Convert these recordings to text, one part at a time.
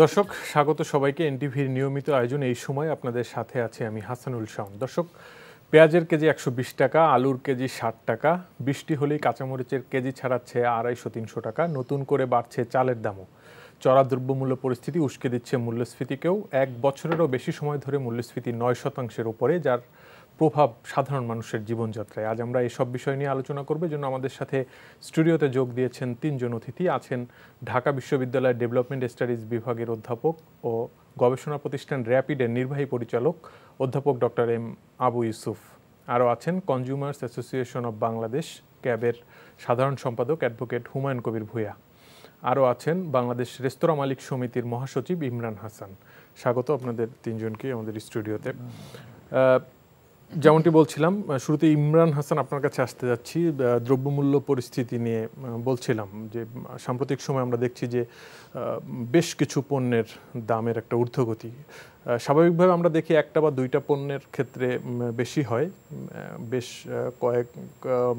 দর্শক স্বাগত সবাইকে এনটিভির নিয়মিত আয়োজন। এই সময় আপনাদের সাথে আছে আমি হাসানুল শাওন। দর্শক, পেঁয়াজের কেজি 120 টাকা, আলুর কেজি 60 টাকা, বৃষ্টি হলেই কাঁচামরিচের কেজি ছাড়াচ্ছে 250-300 টাকা। নতুন করে বাড়ছে চালের দামও। চড়া দ্রব্যমূল্য পরিস্থিতি উস্কে দিচ্ছে মূল্যস্ফীতিকেও। এক বছরেরও বেশি সময় ধরে মূল্যস্ফীতি 9% উপরে, যার প্রভাব সাধারণ মানুষের জীবনযাত্রায়। আজ আমরা এসব বিষয় নিয়ে আলোচনা করব। জন্য আমাদের সাথে স্টুডিওতে যোগ দিয়েছেন তিনজন অতিথি। আছেন ঢাকা বিশ্ববিদ্যালয়ের ডেভেলপমেন্ট স্টাডিজ বিভাগের অধ্যাপক ও গবেষণা প্রতিষ্ঠান র্যাপিডের নির্বাহী পরিচালক অধ্যাপক ডক্টর এম আবু ইউসুফ। আরও আছেন কনজিউমার্স অ্যাসোসিয়েশন অব বাংলাদেশ ক্যাবের সাধারণ সম্পাদক অ্যাডভোকেট হুমায়ুন কবির ভূঁইয়া। আরও আছেন বাংলাদেশ রেস্তোরাঁ মালিক সমিতির মহাসচিব ইমরান হাসান। স্বাগত আপনাদের তিনজনকে আমাদের স্টুডিওতে। যেমনটি বলছিলাম শুরুতে, ইমরান হাসান আপনার কাছে আসতে যাচ্ছি। দ্রব্যমূল্য পরিস্থিতি নিয়ে বলছিলাম যে সাম্প্রতিক সময় আমরা দেখছি যে বেশ কিছু পণ্যের দামের একটা ঊর্ধ্বগতি। স্বাভাবিকভাবে আমরা দেখি একটা বা দুইটা পণ্যের ক্ষেত্রে বেশি হয়। বেশ কয়েক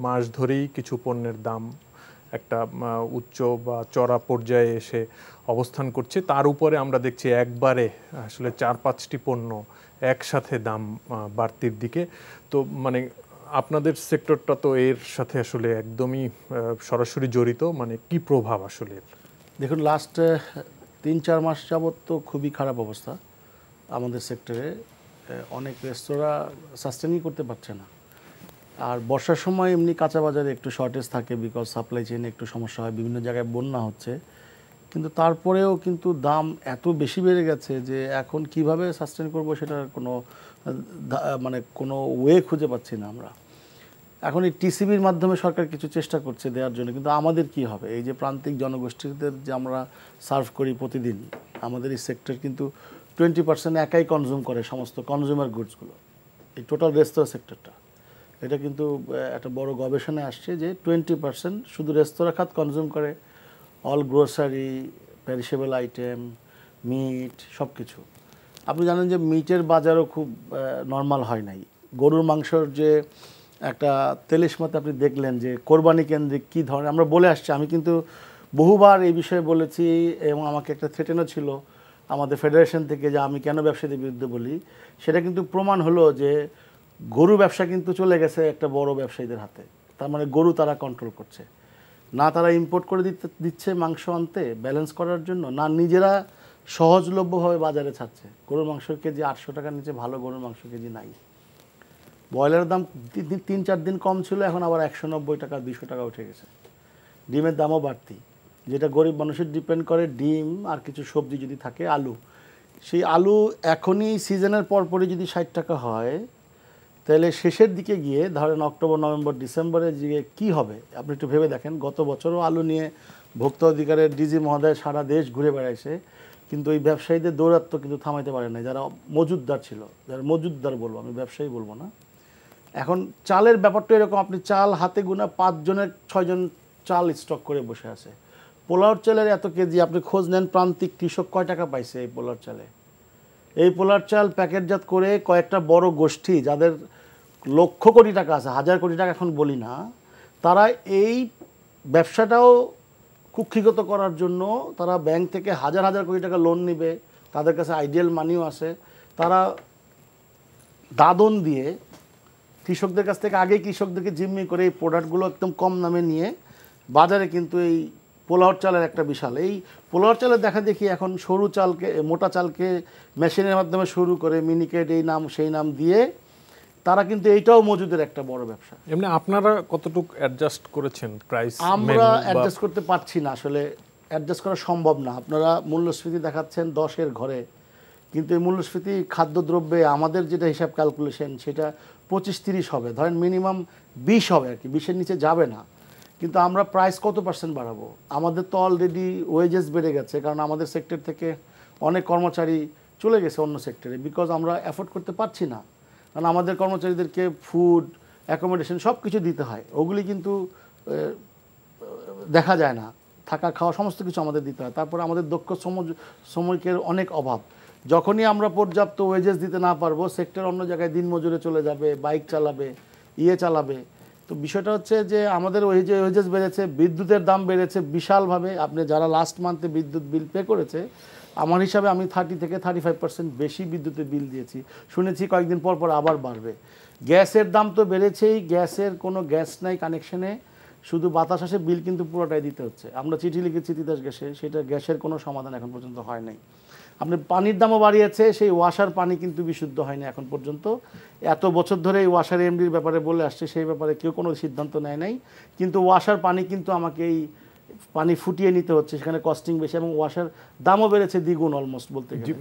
মাস ধরেই কিছু পণ্যের দাম একটা উচ্চ বা চড়া পর্যায়ে এসে অবস্থান করছে। তার উপরে আমরা দেখছি একবারে আসলে 4-5টি পণ্য একসাথে দাম বাড়তির দিকে। তো মানে আপনাদের সেক্টরটা তো এর সাথে আসলে একদমই সরাসরি জড়িত। মানে কি প্রভাব আসলে? দেখুন, লাস্ট 3-4 মাস যাবৎ তো খুবই খারাপ অবস্থা আমাদের সেক্টরে। অনেক রেস্তোরাঁ সাস্টেনই করতে পারছে না। আর বর্ষার সময় এমনি কাঁচা বাজারে একটু শর্টেজ থাকে, বিকজ সাপ্লাই চেইনে একটু সমস্যা হয়, বিভিন্ন জায়গায় বন্যা হচ্ছে। কিন্তু তারপরেও কিন্তু দাম এত বেশি বেড়ে গেছে যে এখন কিভাবে সাস্টেন করব সেটার কোনো ওয়ে খুঁজে পাচ্ছি না আমরা। এখন এই টিসিবির মাধ্যমে সরকার কিছু চেষ্টা করছে দেওয়ার জন্য, কিন্তু আমাদের কি হবে? এই যে প্রান্তিক জনগোষ্ঠীদের যে আমরা সার্ভ করি প্রতিদিন, আমাদের এই সেক্টর কিন্তু 20% একাই কনজিউম করে সমস্ত কনজিউমার গুডসগুলো, এই টোটাল রেস্তোরাঁ সেক্টরটা। এটা কিন্তু একটা বড় গবেষণায় আসছে যে 20% শুধু রেস্তোরাঁ খাত কনজিউম করে, all grocery, perishable item, meat, সব কিছু। আপনি জানেন যে মিটের বাজারও খুব নর্মাল হয় নাই। গরুর মাংসর যে একটা তেলিশমাতে আপনি দেখলেন যে কোরবানি কেন্দ্রিক কী ধরনের আমরা বলে আসছি। আমি কিন্তু বহুবার এই বিষয়ে বলেছি এবং আমাকে একটা থ্রেটেনও ছিল আমাদের ফেডারেশন থেকে যে আমি কেন ব্যবসায়ীদের বিরুদ্ধে বলি। সেটা কিন্তু প্রমাণ হলো যে গরু ব্যবসা কিন্তু চলে গেছে একটা বড় ব্যবসায়ীদের হাতে। তার মানে গরু তারা কন্ট্রোল করছে না, তারা ইম্পোর্ট করে দিচ্ছে মাংস আনতে ব্যালেন্স করার জন্য, না নিজেরা সহজলভ্যভাবে বাজারে ছাড়ছে। গরুর মাংসের কেজি 800 টাকার নিচে ভালো গরুর মাংস কেজি নাই। ব্রয়লারের দাম 3-4 দিন কম ছিল, এখন আবার 190 টাকা 200 টাকা উঠে গেছে। ডিমের দামও বাড়তি, যেটা গরিব মানুষের ডিপেন্ড করে ডিম আর কিছু সবজি যদি থাকে, আলু। সেই আলু এখনই সিজনের পরপরই যদি 60 টাকা হয়, তাহলে শেষের দিকে গিয়ে ধরেন অক্টোবর, নভেম্বর, ডিসেম্বরে গিয়ে কী হবে আপনি একটু ভেবে দেখেন। গত বছরও আলু নিয়ে ভোক্তা অধিকারের ডিজি মহোদয় সারা দেশ ঘুরে বেড়াইছে, কিন্তু ওই ব্যবসায়ীদের দৌরাত্ম কিন্তু থামাইতে পারে না, যারা মজুদদার ছিল, যারা মজুদদার বলবো, আমি ব্যবসায়ী বলবো না। এখন চালের ব্যাপারটা এরকম, আপনি চাল হাতে গোনা 5 জনের 6 জন চাল স্টক করে বসে আছে। পোলাওর চালের এত কেজি, আপনি খোঁজ নেন প্রান্তিক কৃষক কয় টাকা পাইছে এই পোলাওর চালে। এই পোলার চাল প্যাকেটজাত করে কয়েকটা বড় গোষ্ঠী, যাদের লক্ষ কোটি টাকা আছে, 1000 কোটি টাকা এখন বলি না, তারা এই ব্যবসাটাও কুক্ষিগত করার জন্য তারা ব্যাংক থেকে হাজার হাজার কোটি টাকা লোন নেবে, তাদের কাছে আইডিয়াল মানিও আছে। তারা দাদন দিয়ে কৃষকদের কাছ থেকে আগেই কৃষকদেরকে জিম্মি করে এই প্রোডাক্টগুলো একদম কম দামে নিয়ে বাজারে কিন্তু এই পোলাওর চালের একটা বিশাল, এই পোলাওর চালের দেখা দেখি এখন সরু চালকে, মোটা চালকে মেশিনের মাধ্যমে শুরু করে মিনিকেট এই নাম সেই নাম দিয়ে তারা কিন্তু এইটাও মজুদের একটা বড় ব্যবসা। এমনি আপনারা কতটুকু অ্যাডজাস্ট করেছেন প্রাইস? আমরা অ্যাডজাস্ট করতে পারছি না, আসলে অ্যাডজাস্ট করা সম্ভব না। আপনারা মূল্যস্ফীতি দেখাচ্ছেন 10-এর ঘরে, কিন্তু এই মূল্যস্ফীতি খাদ্যদ্রব্যে আমাদের যেটা হিসাব ক্যালকুলেশন সেটা 25-30 হবে, ধরেন মিনিমাম 20 হবে আর কি, 20-এর নিচে যাবে না। কিন্তু আমরা প্রাইস কত % বাড়াবো? আমাদের তো অলরেডি ওয়েজেস বেড়ে গেছে, কারণ আমাদের সেক্টর থেকে অনেক কর্মচারী চলে গেছে অন্য সেক্টরে, বিকজ আমরা অ্যাফোর্ড করতে পারছি না। কারণ আমাদের কর্মচারীদেরকে ফুড, অ্যাকোমোডেশন সব কিছু দিতে হয়, ওগুলি কিন্তু দেখা যায় না, থাকা খাওয়া সমস্ত কিছু আমাদের দিতে হয়। তারপরে আমাদের দক্ষ শ্রমিকের অনেক অভাব। যখনই আমরা পর্যাপ্ত ওয়েজেস দিতে না পারবো, সেক্টর অন্য জায়গায় দিন মজুরে চলে যাবে, বাইক চালাবে, চালাবে। তো বিষয়টা হচ্ছে যে আমাদের ওয়েজেস বেড়েছে, বিদ্যুতের দাম বেড়েছে বিশালভাবে। আপনি যারা লাস্ট মান্থে বিদ্যুৎ বিল পে করেছে আমার হিসাবে আমি 30 থেকে 35% বেশি বিদ্যুতের বিল দিয়েছি, শুনেছি কয়েকদিন পর পর আবার বাড়বে। গ্যাসের দাম তো বেড়েছেই, গ্যাসের কোনো গ্যাস নাই কানেকশনে, শুধু বাতাস আসে, বিল কিন্তু পুরোটাই দিতে হচ্ছে। আমরা চিঠি লিখেছি তিতাস গ্যাসে, সেটা গ্যাসের কোনো সমাধান এখন পর্যন্ত হয় নাই। আপনি পানির দামও বাড়িয়েছে, সেই ওয়াসার পানি কিন্তু বিশুদ্ধ হয় না এখন পর্যন্ত। এত বছর ধরে এই ওয়াসার এমডির ব্যাপারে বলে আসছে, সেই ব্যাপারে কেউ কোনো সিদ্ধান্ত নেয় নাই। কিন্তু ওয়াসার পানি কিন্তু আমাকে এই পানি ফুটিয়ে নিতে হচ্ছে, সেখানে কস্টিং বেশি এবং ওয়াসার দামও বেড়েছে দ্বিগুণ অলমোস্ট বলতে গেলে।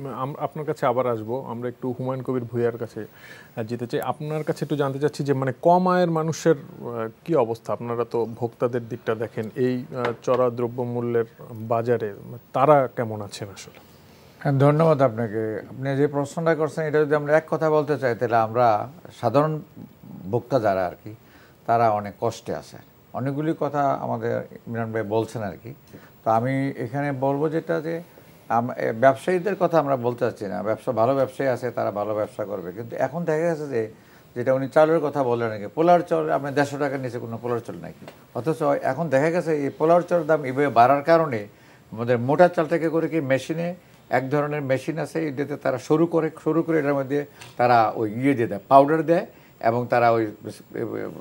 আপনার কাছে আবার আসবো, আমরা একটু হুমায়ুন কবির ভূঁইয়ার কাছে যেতে চাই। আপনার কাছে একটু জানতে চাচ্ছি যে মানে কম আয়ের মানুষের কি অবস্থা? আপনারা তো ভোক্তাদের দিকটা দেখেন, এই চড়া দ্রব্যমূল্যের বাজারে তারা কেমন আছেন আসলে? হ্যাঁ, ধন্যবাদ আপনাকে। আপনি যে প্রশ্নটা করছেন, এটা যদি আমরা এক কথা বলতে চাই, তাহলে আমরা সাধারণ ভোক্তা যারা আর কি, তারা অনেক কষ্টে আছে। অনেকগুলি কথা আমাদের ইমরান ভাই বলছেন আর কি। তো আমি এখানে বলবো যেটা যে ব্যবসায়ীদের কথা আমরা বলতে চাচ্ছি না, ভালো ব্যবসায়ী আছে, তারা ভালো ব্যবসা করবে। কিন্তু এখন দেখা গেছে যে যেটা উনি চালের কথা বললেন নাকি, পোলার চাল আপনি 150 টাকার নিচে কোনো পোলার চাল নাকি। অথচ এখন দেখা গেছে এই পোলার চালের দাম এভাবে বাড়ার কারণে আমাদের মোটা চালটাকে করে কি মেশিনে, এক ধরনের মেশিন আছে, এটাতে তারা শুরু করে এটার মধ্যে তারা ওই দিয়ে দেয়, পাউডার দেয়, এবং তারা ওই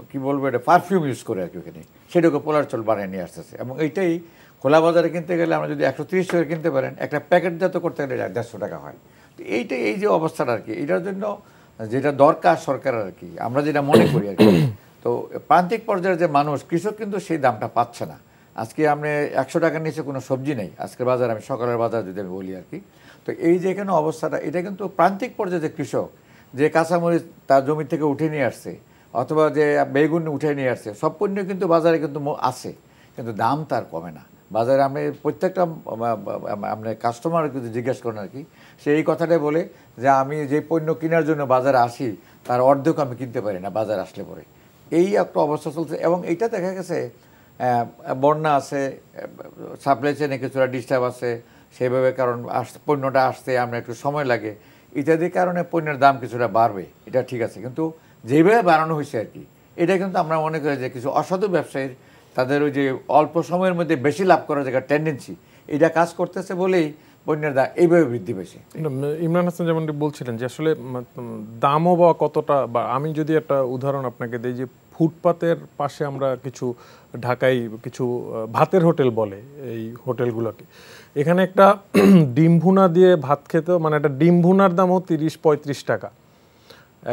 কী বলবো, এটা পারফিউম ইউজ করে আর কি ওখানে, সেটাকে পোলার চাল বানিয়ে নিয়ে আসতেছে। এবং এইটাই খোলা বাজারে কিনতে গেলে আমরা যদি 130 টাকা কিনতে পারেন, একটা প্যাকেটজাত করতে গেলে 150 টাকা হয়। তো এই যে অবস্থাটা আর কি, এটার জন্য যেটা দরকার সরকার আর কি, আমরা যেটা মনে করি আর কি, তো প্রান্তিক পর্যায়ের যে মানুষ, কৃষক কিন্তু সেই দামটা পাচ্ছে না। আজকে আপনি 100 টাকার নিচে কোনো সবজি নেই আজকের বাজার, আমি সকালের বাজার যদি আমি বলি আর কি। তো এই যে এখানে অবস্থাটা, এটা কিন্তু প্রান্তিক পর্যায়ে যে কৃষক, যে কাঁচামরিচ তার জমি থেকে উঠে নিয়ে আসছে, অথবা যে বেগুন উঠে নিয়ে আসছে, সব পণ্য কিন্তু বাজারে কিন্তু আছে, কিন্তু দাম তার কমে না বাজারে। আমি প্রত্যেকটা আপনার কাস্টমার কিন্তু জিজ্ঞেস করেন আর কি, সে এই কথাটাই বলে যে আমি যে পণ্য কেনার জন্য বাজারে আসি, তার অর্ধেক আমি কিনতে পারি না বাজারে আসলে পরে। এই একটা অবস্থা চলছে। এবং এইটা দেখা গেছে বন্যা আছে, সাপ্লাই চেনে কিছুটা ডিস্টার্ব আছে সেইভাবে, কারণ পণ্যটা আসতে আমরা একটু সময় লাগে, ইত্যাদির কারণে পণ্যের দাম কিছুটা বাড়বে, এটা ঠিক আছে। কিন্তু যেভাবে বাড়ানো হয়েছে আর কি, এটা কিন্তু আমরা মনে করি যে কিছু অসাধু ব্যবসায়ীর, তাদের ওই যে অল্প সময়ের মধ্যে বেশি লাভ করার জায়গায় টেন্ডেন্সি, এটা কাজ করতেছে বলেই পণ্যের দাম এইভাবে বৃদ্ধি পেয়েছে। ইমরান হাসান যেমন বলছিলেন যে আসলে দামও বা কতটা, বা আমি যদি একটা উদাহরণ আপনাকে দিই, যে ফুটপাতের পাশে আমরা কিছু ঢাকায় কিছু ভাতের হোটেল বলে এই হোটেলগুলোকে, এখানে একটা ডিম ভুনা দিয়ে ভাত খেতেও, মানে একটা ডিম ভুনার দামও 30-35 টাকা।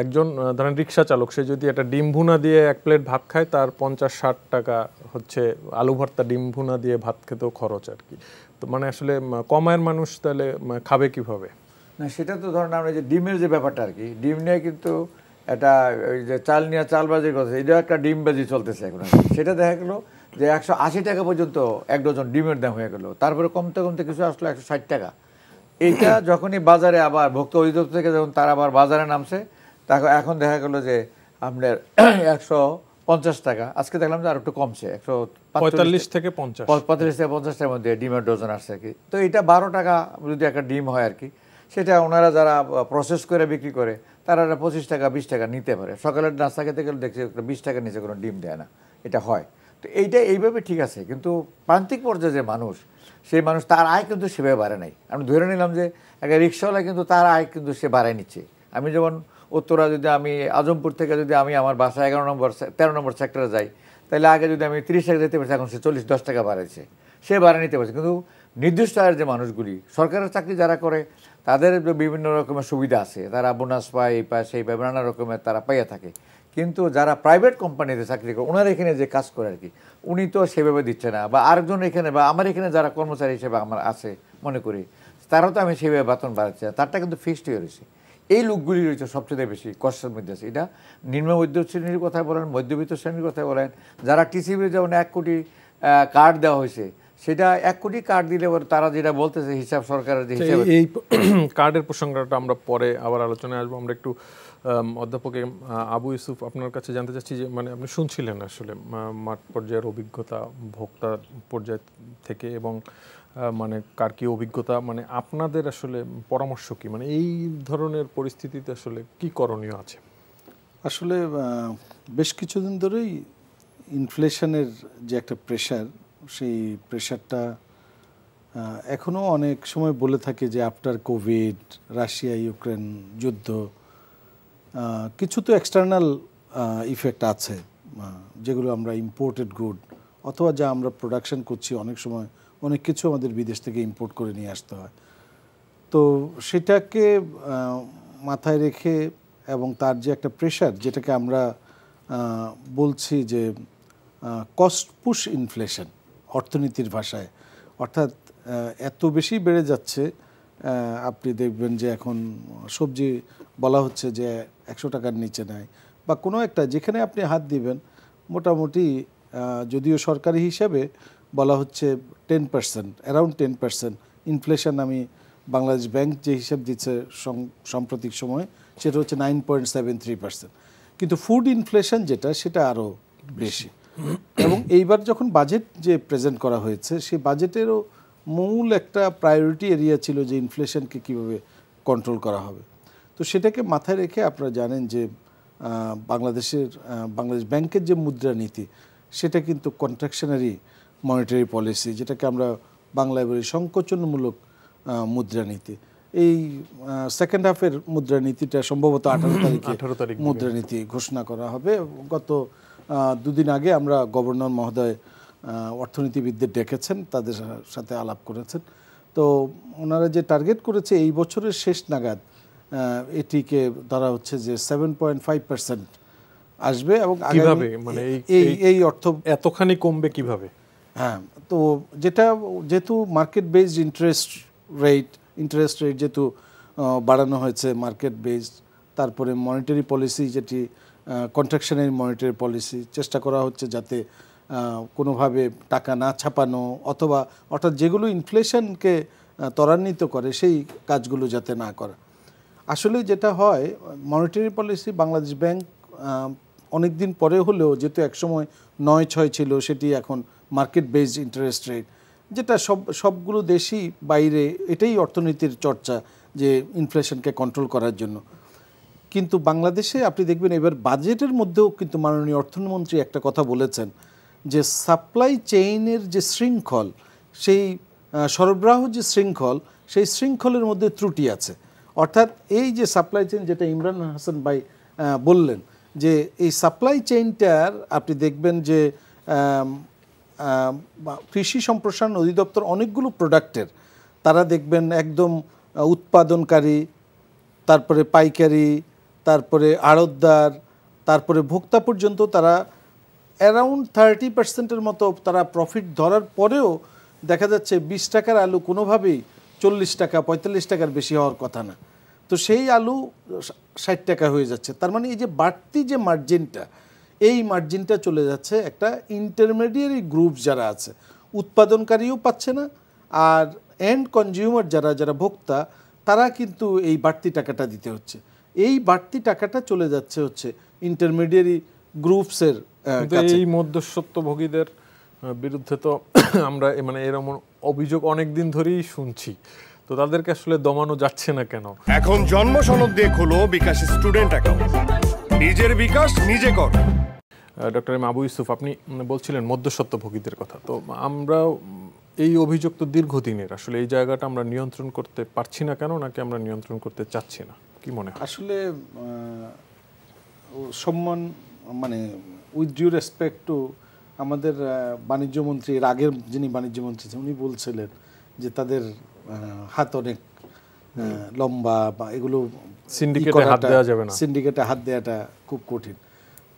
একজন ধরেন রিক্সা চালক, সে যদি একটা ডিম ভুনা দিয়ে এক প্লেট ভাত খায়, তার 50-60 টাকা হচ্ছে আলু ভর্তা ডিম ভুনা দিয়ে ভাত খেতেও খরচ আর কি। তো মানে আসলে কমায়ের মানুষ তাহলে খাবে কিভাবে? না, সেটা তো ধরেন আমরা যে ডিমের যে ব্যাপারটা আর কি, ডিম নিয়ে কিন্তু এটা ওই যে চাল নিয়ে চালবাজির কথা, এটাও একটা ডিমবাজি চলতেছে এখন। সেটা দেখা গেলো যে 180 টাকা পর্যন্ত 1 ডজন ডিমের দাম হয়ে গেলো, তারপরে কমতে কমতে কিছু আসলো 160 টাকা। এইটা যখনই বাজারে আবার ভোক্তা অধিদপ্তর থেকে যখন তারা আবার বাজারে নামছে, তখন এখন দেখা গেলো যে আপনার 150 টাকা, আজকে দেখলাম যে আর একটু কমছে, 45 থেকে 50টার মধ্যে ডিমের ডজন আসছে আর কি। তো এটা 12 টাকা যদি একটা ডিম হয় আর কি, সেটা ওনারা যারা প্রসেস করে বিক্রি করে, তারা 25 টাকা 20 টাকা নিতে পারে। সকালের নাস্তা খেতে গেলে দেখছি 20 টাকার নিচে কোনো ডিম দেয় না, এটা হয়। তো এইভাবে ঠিক আছে, কিন্তু প্রান্তিক পর্যায়ে যে মানুষ, সেই মানুষ তার আয় কিন্তু সেভাবে বাড়ে নাই। আমি ধরে নিলাম যে একটা রিক্সাওয়ালা কিন্তু তার আয় কিন্তু সে বাড়ায় নিচ্ছে। আমি যেমন উত্তরা, যদি আমি আজমপুর থেকে যদি আমি আমার বাসা 13 নম্বর সেক্টরে যাই, তাহলে আগে যদি আমি 30 টাকা যেতে পারছি, এখন সে 10 টাকা বাড়াইছে, সে বাড়ায় নিতে পারছে। কিন্তু নির্দিষ্ট আয়ের যে মানুষগুলি, সরকারের চাকরি যারা করে, তাদের বিভিন্ন রকমের সুবিধা আছে, তারা বোনাস পায়, এই পায়, সেই পায়, নানা রকমের তারা পাইয়া থাকে। কিন্তু যারা প্রাইভেট কোম্পানিতে চাকরি করে, ওনার এখানে যে কাজ করে আর কি, উনি তো সেভাবে দিচ্ছে না। বা আরেকজন এখানে, বা আমার এখানে যারা কর্মচারী হিসেবে আমার আছে মনে করি, তারাও তো আমি সেভাবে বেতন বাড়াচ্ছি না, তারটা কিন্তু ফিক্সড হয়ে রয়েছে। এই লোকগুলি রয়েছে সবচেয়ে বেশি কষ্টের মধ্যে আছে। এটা নিম্ন মধ্য শ্রেণীর কথা বলেন, মধ্যবিত্ত শ্রেণীর কথা বলেন, যারা টিসিবি যেমন 1 কোটি কার্ড দেওয়া হয়েছে, সেটা 1 কোটি কার্ড দিলে তারা যেটা বলতেছে হিসাব, সরকারের যে হিসাব, এই কার্ডের প্রসঙ্গটা আমরা পরে আবার আলোচনায় আসবো। আমরা একটু অধ্যাপক আবু ইউসুফ আপনার কাছে জানতে চাচ্ছি যে মানে আপনি শুনছিলেন আসলে মাঠ পর্যায়ের অভিজ্ঞতা, ভোক্তা পর্যায় থেকে, এবং মানে কার কি অভিজ্ঞতা, মানে আপনাদের আসলে পরামর্শ কি, মানে এই ধরনের পরিস্থিতিতে আসলে কি করণীয় আছে? আসলে বেশ কিছুদিন ধরেই ইনফ্লেশনের যে একটা প্রেশার, সেই প্রেশারটা এখনও অনেক সময় বলে থাকে যে আফটার কোভিড, রাশিয়া ইউক্রেন যুদ্ধ, কিছু তো এক্সটার্নাল ইফেক্ট আছে, যেগুলো আমরা ইম্পোর্টেড গুড অথবা যা আমরা প্রোডাকশন করছি, অনেক সময় অনেক কিছু আমাদের বিদেশ থেকে ইম্পোর্ট করে নিয়ে আসতে হয়। তো সেটাকে মাথায় রেখে এবং তার যে একটা প্রেশার, যেটাকে আমরা বলছি যে কস্ট পুশ ইনফ্লেশন অর্থনীতির ভাষায়, অর্থাৎ এত বেশি বেড়ে যাচ্ছে, আপনি দেখবেন যে এখন সবজি বলা হচ্ছে যে 100 টাকার নিচে নেয়, বা কোনো একটা যেখানে আপনি হাত দিবেন মোটামুটি, যদিও সরকারি হিসাবে বলা হচ্ছে 10%, অ্যারাউন্ড 10% ইনফ্লেশন। আমি বাংলাদেশ ব্যাংক যে হিসাব দিচ্ছে সাম্প্রতিক সময়, সেটা হচ্ছে 9.73%, কিন্তু ফুড ইনফ্লেশন যেটা, সেটা আরও বেশি। এবং এইবার যখন বাজেট যে প্রেজেন্ট করা হয়েছে, সেই বাজেটেরও মূল একটা প্রায়োরিটি এরিয়া ছিল যে ইনফ্লেশনকে কীভাবে কন্ট্রোল করা হবে। তো সেটাকে মাথায় রেখে আপনারা জানেন যে বাংলাদেশ ব্যাংকের যে মুদ্রানীতি, সেটা কিন্তু কন্ট্রাকশনারি মনিটারি পলিসি, যেটাকে আমরা বাংলায় বলি সংকোচনমূলক মুদ্রানীতি। এই সেকেন্ড হাফের মুদ্রানীতিটা সম্ভবত 18 তারিখে মুদ্রানীতি ঘোষণা করা হবে। গত দুদিন আগে আমরা গভর্নর মহোদয় অর্থনীতিবিদদের ডেকেছেন, তাদের সাথে আলাপ করেছেন। তো ওনারা যে টার্গেট করেছে এই বছরের শেষ নাগাদ এটিকে ধরা হচ্ছে যে 7.5% আসবে। এবং কিভাবে, মানে এই অর্থ এতখানি কমবে কিভাবে? হ্যাঁ, তো যেহেতু মার্কেট বেসড ইন্টারেস্ট রেট যেহেতু বাড়ানো হয়েছে, মার্কেট বেসড, তারপরে মনিটারি পলিসি যেটি কন্ট্রাকশনারি মনিটারি পলিসি, চেষ্টা করা হচ্ছে যাতে কোনোভাবে টাকা না ছাপানো অর্থাৎ যেগুলো ইনফ্লেশনকে ত্বরান্বিত করে সেই কাজগুলো যাতে না করা। আসলে যেটা হয়, মনিটারি পলিসি বাংলাদেশ ব্যাংক অনেক দিন পরে হলেও, যেহেতু একসময় 9.6 ছিল, সেটি এখন মার্কেট বেসড ইন্টারেস্ট রেট, যেটা সবগুলো দেশই বাইরে এটাই অর্থনীতির চর্চা, যে ইনফ্লেশনকে কন্ট্রোল করার জন্য। কিন্তু বাংলাদেশে আপনি দেখবেন এবার বাজেটের মধ্যেও কিন্তু মাননীয় অর্থমন্ত্রী একটা কথা বলেছেন, যে সাপ্লাই চেইনের যে শৃঙ্খল, সেই সরবরাহ যে শৃঙ্খল, সেই শৃঙ্খলের মধ্যে ত্রুটি আছে। অর্থাৎ এই যে সাপ্লাই চেইন, যেটা ইমরান হাসান ভাই বললেন, যে এই সাপ্লাই চেইনটার আপনি দেখবেন যে কৃষি সম্প্রসারণ অধিদপ্তর অনেকগুলো প্রোডাক্টের, তারা দেখবেন একদম উৎপাদনকারী, তারপরে পাইকারি, তারপরে আড়তদার, তারপরে ভোক্তা পর্যন্ত তারা অ্যারাউন্ড 30%-এর মতো তারা প্রফিট ধরার পরেও দেখা যাচ্ছে 20 টাকার আলু কোনোভাবেই 40 টাকা 45 টাকার বেশি হওয়ার কথা না। তো সেই আলু 60 টাকা হয়ে যাচ্ছে। তার মানে এই যে বাড়তি যে মার্জিনটা, এই মার্জিনটা চলে যাচ্ছে একটা ইন্টারমিডিয়ারি গ্রুপ যারা আছে, উৎপাদনকারীও পাচ্ছে না, আর এন্ড কনজিউমার যারা ভোক্তা, তারা কিন্তু এই বাড়তি টাকাটা দিতে হচ্ছে। এই বাড়তি টাকাটা চলে যাচ্ছে হচ্ছে ইন্টারমিডিয়ারি গ্রুপসের কাছে। এই মধ্যস্বত্বভোগীদের বিরুদ্ধে তো আমরা মানে এরকম অভিযোগ অনেক দিন ধরেই শুনছি, তো তাদেরকে আসলে দমানো যাচ্ছে না কেন? এখন জন্ম সনদ দিয়ে খোলো বিকাশ স্টুডেন্ট অ্যাকাউন্ট, নিজের বিকাশ নিজে কর। ডক্টর এম আবু ইউসুফ, আপনি বলছিলেন মধ্যস্বত্বভোগীদের কথা, তো আমরা এই অভিযোগ তো দীর্ঘদিনের, আসলে এই জায়গাটা আমরা নিয়ন্ত্রণ করতে পারছি না কেন, নাকি আমরা নিয়ন্ত্রণ করতে চাচ্ছি না, কি মনে হয়? আসলে সম্মান, মানে উইথ ডিউ রেসপেক্ট টু আমাদের বাণিজ্যমন্ত্রী, এর আগের যিনি বাণিজ্যমন্ত্রী ছিলেন, উনি বলছিলেন যে তাদের হাত অনেক লম্বা, বা এগুলো সিন্ডিকেটে হাত দেওয়া যাবে না, সিন্ডিকেটে হাত দেওয়াটা খুব কঠিন।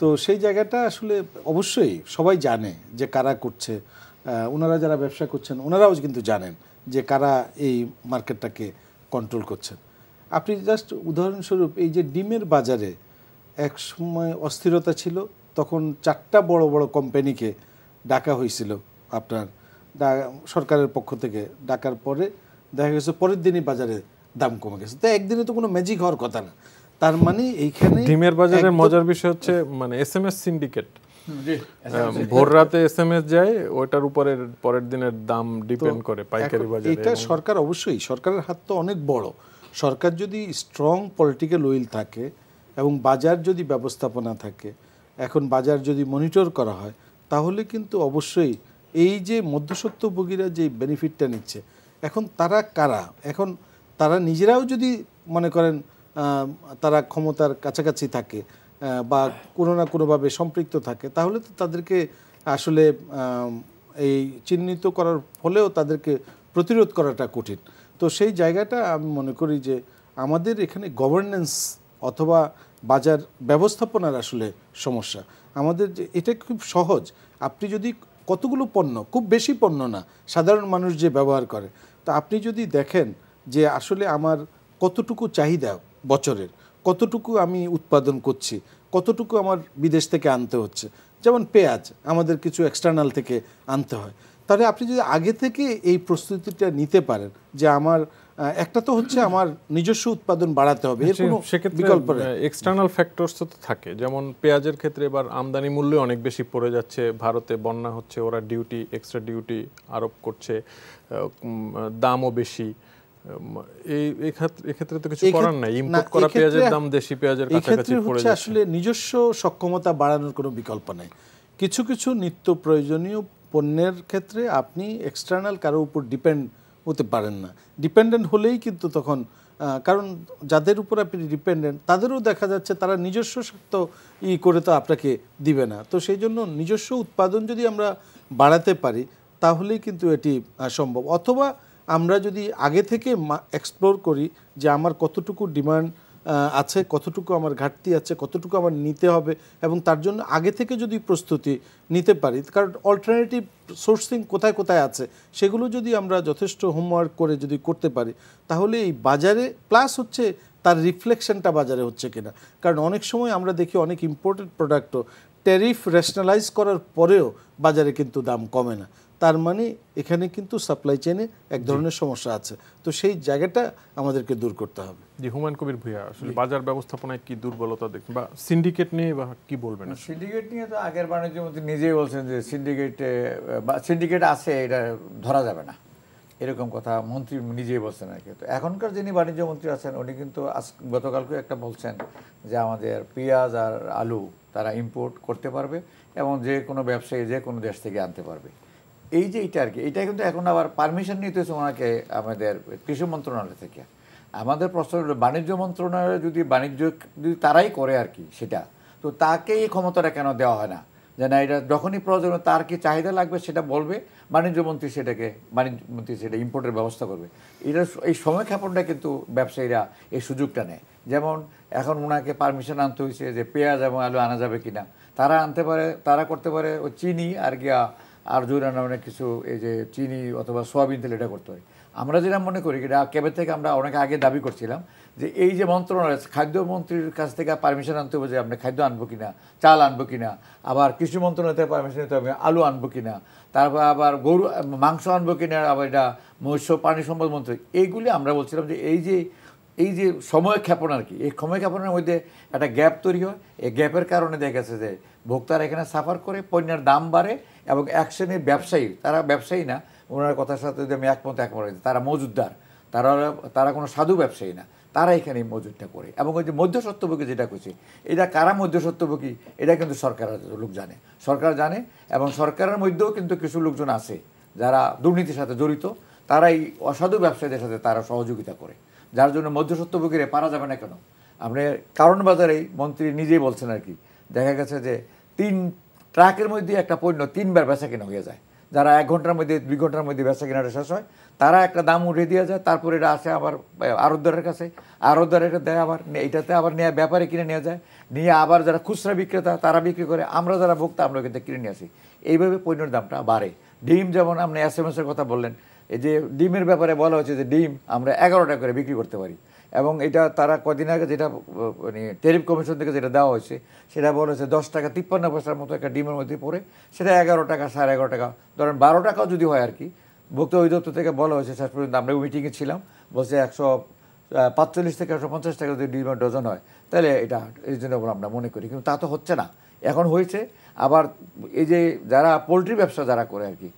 তো সেই জায়গাটা আসলে অবশ্যই সবাই জানে যে কারা করছে, ওনারা যারা ব্যবসা করছেন ওনারাও কিন্তু জানেন যে কারা এই মার্কেটটাকে কন্ট্রোল করছেন। আপনি জাস্ট উদাহরণস্বরূপ এই যে ডিমের বাজারে এক সময় অস্থিরতা ছিল, তখন 4টা বড় বড় কোম্পানিকে ডাকা হয়েছিল আপনার সরকারের পক্ষ থেকে। ডাকার পরে দেখা গেছে পরের দিনই বাজারে দাম কমে গেছে। তো একদিনে তো কোনো ম্যাজিক হওয়ার কথা না। তার মানে এইখানে ডিমের বাজারের মজার বিষয় হচ্ছে মানে এসএমএস সিন্ডিকেট, ভোর রাতে এসএমএস যায়, ওটার উপরে পরের দিনের দাম ডিপেন্ড করে পাইকারি বাজারে। এটা সরকার, অবশ্যই সরকারের হাত তো অনেক বড়। সরকার যদি স্ট্রং পলিটিক্যাল উইল থাকে এবং বাজার যদি ব্যবস্থাপনা থাকে, এখন বাজার যদি মনিটর করা হয়, তাহলে কিন্তু অবশ্যই এই যে মধ্যস্বত্বভোগীরা যে বেনিফিটটা নিচ্ছে, এখন তারা কারা? এখন তারা নিজেরাও যদি মনে করেন তারা ক্ষমতার কাছাকাছি থাকে বা কোনো না কোনোভাবে সম্পৃক্ত থাকে, তাহলে তো তাদেরকে আসলে এই চিহ্নিত করার ফলেও তাদেরকে প্রতিরোধ করাটা কঠিন। তো সেই জায়গাটা আমি মনে করি যে আমাদের এখানে গভর্নেন্স অথবা বাজার ব্যবস্থাপনার আসলে সমস্যা। আমাদের যে এটা খুব সহজ, আপনি যদি কতগুলো পণ্য, খুব বেশি পণ্য না, সাধারণ মানুষ যে ব্যবহার করে, তো আপনি যদি দেখেন যে আসলে আমার কতটুকু চাহিদা বছরের, কতটুকু আমি উৎপাদন করছি, কতটুকু আমার বিদেশ থেকে আনতে হচ্ছে, যেমন পেঁয়াজ আমাদের কিছু এক্সটার্নাল থেকে আনতে হয়, তাহলে আপনি যদি আগে থেকে এই প্রস্তুতিটা নিতে পারেন যে আমার একটা তো হচ্ছে আমার নিজস্ব উৎপাদন বাড়াতে হবে, এর কোনো বিকল্প নেই। এক্সটার্নাল ফ্যাক্টরস তো থাকে, যেমন পেঁয়াজের ক্ষেত্রে এবার আমদানি মূল্য অনেক বেশি পড়ে যাচ্ছে, ভারতে বন্যা হচ্ছে, ওরা ডিউটি, এক্সট্রা ডিউটি আরোপ করছে, দামও বেশি। এই ক্ষেত্রে তো কিছু করার নাই, ইম্পোর্ট করা পেঁয়াজের দাম দেশি পেঁয়াজের কাছাকাছি পড়ে যাচ্ছে। আসলে নিজস্ব সক্ষমতা বাড়ানোর কোনো বিকল্প নেই। কিছু কিছু নিত্য প্রয়োজনীয় পণ্যের ক্ষেত্রে আপনি এক্সটার্নাল কারো উপর ডিপেন্ড হতে পারেন না। ডিপেন্ডেন্ট হলেই কিন্তু তখন, কারণ যাদের উপর আপনি ডিপেন্ডেন্ট তাদেরও দেখা যাচ্ছে তারা নিজস্ব স্বার্থ করে তো আপনাকে দিবে না। তো সেই জন্য নিজস্ব উৎপাদন যদি আমরা বাড়াতে পারি তাহলেই কিন্তু এটি সম্ভব। অথবা আমরা যদি আগে থেকে এক্সপ্লোর করি যে আমার কতটুকু ডিমান্ড আছে, কতটুকু আমার ঘাটতি আছে, কতটুকু আমার নিতে হবে, এবং তার জন্য আগে থেকে যদি প্রস্তুতি নিতে পারি, কারণ অল্টারনেটিভ সোর্সিং কোথায় কোথায় আছে সেগুলো যদি আমরা যথেষ্ট হোমওয়ার্ক করে যদি করতে পারি, তাহলে এই বাজারে প্লাস হচ্ছে তার রিফ্লেকশনটা বাজারে হচ্ছে কিনা। কারণ অনেক সময় আমরা দেখি অনেক ইম্পোর্টেড প্রোডাক্টও ট্যারিফ রেশনালাইজ করার পরেও বাজারে কিন্তু দাম কমে না, তার মানে এখানে কিন্তু সাপ্লাই চেইনে এক ধরনের সমস্যা আছে। তো সেই জায়গাটা আমাদেরকে দূর করতে হবে। জি, হুমায়ুন কবির ভূঁইয়া, আসলে বাজার ব্যবস্থাপনায় কি দুর্বলতা দেখবেন, বা সিন্ডিকেট নিয়ে বা কি বলবেন? সিন্ডিকেট নিয়ে তো আগের বাণিজ্য মন্ত্রী নিজেই বলছেন যে সিন্ডিকেট আছে, এটা ধরা যাবে না, এরকম কথা মন্ত্রী নিজেই বলছেন আর কি। তো এখনকার যিনি বাণিজ্য মন্ত্রী আছেন উনি কিন্তু গতকালকে একটা বলছেন যে আমাদের পেঁয়াজ আর আলু তারা ইম্পোর্ট করতে পারবে এবং যে কোনো ব্যবসায়ী যে কোনো দেশ থেকে আনতে পারবে। এই যে এটা আর কি, এটা কিন্তু এখন আবার পারমিশন নিতে হচ্ছে ওনাকে আমাদের কৃষি মন্ত্রণালয় থেকে। আমাদের প্রশ্ন হলো বাণিজ্য মন্ত্রণালয় যদি তারাই করে আর কি সেটা, তো তাকে এই ক্ষমতাটা কেন দেওয়া হয় না যে না এটা যখনই প্রয়োজন তার কি চাহিদা লাগবে সেটা বলবে, বাণিজ্য মন্ত্রী সেটা ইম্পোর্টের ব্যবস্থা করবে। এই সময় ক্ষেপণটা কিন্তু ব্যবসায়ীরা এই সুযোগটা নেয়। যেমন এখন ওনাকে পারমিশন আনতে হয়েছে যে পেঁয়াজ এবং আলু আনা যাবে কিনা, তারা আনতে পারে, তারা করতে পারে ওই চিনি আর জোরানো অনেক কিছু, এই যে চিনি অথবা সোয়াবিন তেল এটা করতে হয়। আমরা যেটা মনে করি এটা ক্যাবের থেকে আমরা অনেক আগে দাবি করছিলাম যে এই যে মন্ত্রণালয় খাদ্যমন্ত্রীর কাছ থেকে পারমিশন আনতে হবে যে আপনি খাদ্য আনবো কিনা, চাল আনবো কিনা, আবার কৃষি মন্ত্রণালয় থেকে পারমিশন নিতে হবে আলু আনবো কিনা, তারপর আবার গরু মাংস আনবো কিনা, আবার এটা মৎস্য প্রাণী সম্পদ মন্ত্রী। এইগুলি আমরা বলছিলাম যে এই যে সময় ক্ষেপণ আর কি, এই সময় ক্ষেপণের মধ্যে একটা গ্যাপ তৈরি হয়। এই গ্যাপের কারণে দেখা গেছে যে ভোক্তারা এখানে সাফার করে, পণ্যের দাম বাড়ে এবং এক শ্রেণীর ব্যবসায়ী, তারা ব্যবসায়ী না, ওনার কথার সাথে যদি আমি একমত তারা মজুদদার, তারা কোনো সাধু ব্যবসায়ী না, তারা এখানে মজুদটা করে। এবং ওই যে মধ্যস্বত্বভোগী যেটা করছে, এটা কারা মধ্যস্বত্বভোগী এটা কিন্তু সরকারের লোক জানে, সরকার জানে, এবং সরকারের মধ্যেও কিন্তু কিছু লোকজন আছে যারা দুর্নীতির সাথে জড়িত, তারা এই অসাধু ব্যবসায়ীদের সাথে তারা সহযোগিতা করে, যার জন্য মধ্যস্বত্বভোগীরা পারা যাবে না কেন। আপনি কারণ বাজারেই মন্ত্রী নিজেই বলছেন আর কি, দেখা গেছে যে 3 ট্রাকের মধ্যে একটা পণ্য 3 বার বেচা কেনা হয়ে যায়। যারা 1 ঘন্টার মধ্যে 2 ঘন্টার মধ্যে বেচা কেনাটা শেষ হয়, তারা একটা দাম উঠিয়ে দেওয়া যায়, তারপরে এটা আসে আবার আড়তদারের কাছে, আড়তদার এটা দেয়, আবার এইটাতে আবার নেওয়া ব্যাপারে কিনে নেওয়া যায়, নিয়ে আবার যারা খুচরা বিক্রেতা তারা বিক্রি করে, আমরা যারা ভোক্তা আমরা কিন্তু কিনে নিয়ে আসি। এইভাবে পণ্যের দামটা বাড়ে। ডিম যেমন আপনি SMS-এর কথা বললেন, এই যে ডিমের ব্যাপারে বলা হচ্ছে যে ডিম আমরা 11 টাকা করে বিক্রি করতে পারি, এবং এটা তারা কদিন আগে যেটা মানে ট্যারিফ কমিশন থেকে যেটা দেওয়া হয়েছে সেটা বলা হয়েছে 10 টাকা 53 পয়সার মতো একটা ডিমের মধ্যে পড়ে, সেটা 11 টাকা 11.5 টাকা, ধরেন 12 টাকাও যদি হয় আর কি। ভোক্তা অধিদপ্তর থেকে বলা হয়েছে, শেষ পর্যন্ত আমরা মিটিংয়ে ছিলাম, বলছে 145 থেকে 150 টাকা যদি ডিমের ডজন হয় তাহলে এটা এই জন্য আমরা মনে করি, কিন্তু তা তো হচ্ছে না। এখন হয়েছে আবার এই যে যারা পোলট্রি ব্যবসা যারা করে আর কি,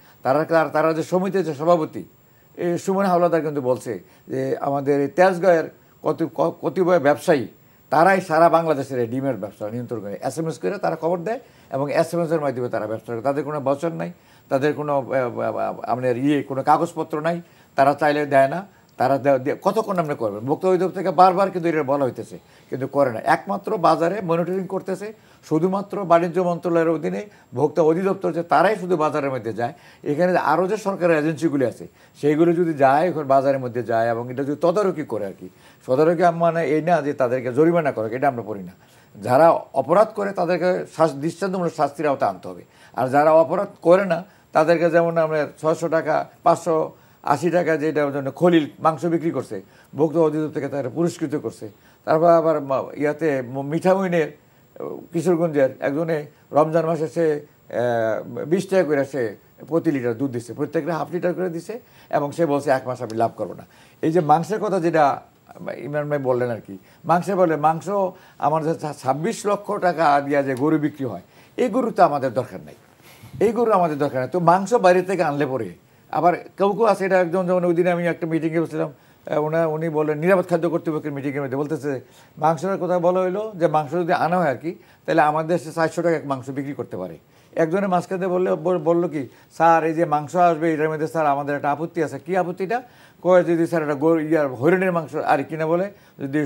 তারা যে সমিতির যে সভাপতি এই সুমন হাওলাদার কিন্তু বলছে যে আমাদের এই তেজগাঁয়ের কতিপয় ব্যবসায়ী তারাই সারা বাংলাদেশের এই ডিমের ব্যবসা নিয়ন্ত্রণ করে, SMS করে তারা খবর দেয় এবং SMS-এর মাধ্যমে তারা ব্যবসা করে। তাদের কোনো বচন নাই, তাদের কোনো আপনার কোনো কাগজপত্র নাই, তারা চাইলে দেয় না, তারা কতক্ষণ আপনি করবেন? ভোক্তা অধিদপ্তর থেকে বারবার কিন্তু এটা বলা হইতেছে, কিন্তু করে না। একমাত্র বাজারে মনিটরিং করতেছে শুধুমাত্র বাণিজ্য মন্ত্রণালয়ের অধীনে ভোক্তা অধিদপ্তর, যে তারাই শুধু বাজারের মধ্যে যায়। এখানে আরও যে সরকারের এজেন্সিগুলি আছে সেইগুলো যদি যায় ওখানে বাজারের মধ্যে যায় এবং এটা যদি তদারকি করে আর কি, তদারকি মানে এই না যে তাদেরকে জরিমানা করে, এটা আমরা পড়ি না। যারা অপরাধ করে তাদেরকে দৃষ্টান্তমূলক শাস্তির আওতায় আনতে হবে, আর যারা অপরাধ করে না তাদেরকে, যেমন আমরা 600 টাকা 580 টাকা যেটা জন্য খলিল মাংস বিক্রি করছে, ভোক্তা অধিদপ্তর থেকে তারা পুরস্কৃত করছে। তারপর আবার ইয়াতে মিঠামইনের কিশোরগঞ্জের একজনে রমজান মাসে সে 20 টাকা করে সে প্রতি লিটার দুধ দিচ্ছে, প্রত্যেকটা হাফ লিটার করে দিচ্ছে, এবং সে বলছে 1 মাস আমি লাভ করবো না। এই যে মাংসের কথা যেটা ইমরান ভাই বললেন আর কি, মাংস আমাদের 26 লক্ষ টাকা দিয়া যে গরু বিক্রি হয়, এই গরু তো আমাদের দরকার নাই, এই গরু আমাদের দরকার নেই। তো মাংস বাইরে থেকে আনলে পরে আবার কেউ আছে, এটা একজন, যেমন ওই দিনে আমি একটা মিটিংয়ে বসছিলাম, উনি বললেন নিরাপদ খাদ্য কর্তৃপক্ষের মিটিংয়ের মধ্যে বলতেছে মাংসের কথা বলা হইলো যে মাংস যদি আনা হয় আর কি, তাহলে আমাদের দেশে 400 টাকা মাংস বিক্রি করতে পারে। একজনের মাঝখানে বললো কি, স্যার এই যে মাংস আসবে এটার মধ্যে স্যার আমাদের একটা আপত্তি আছে। কি আপত্তিটা? কয়ে যদি স্যার একটা হরিণের মাংস আর কিনা বলে, যদি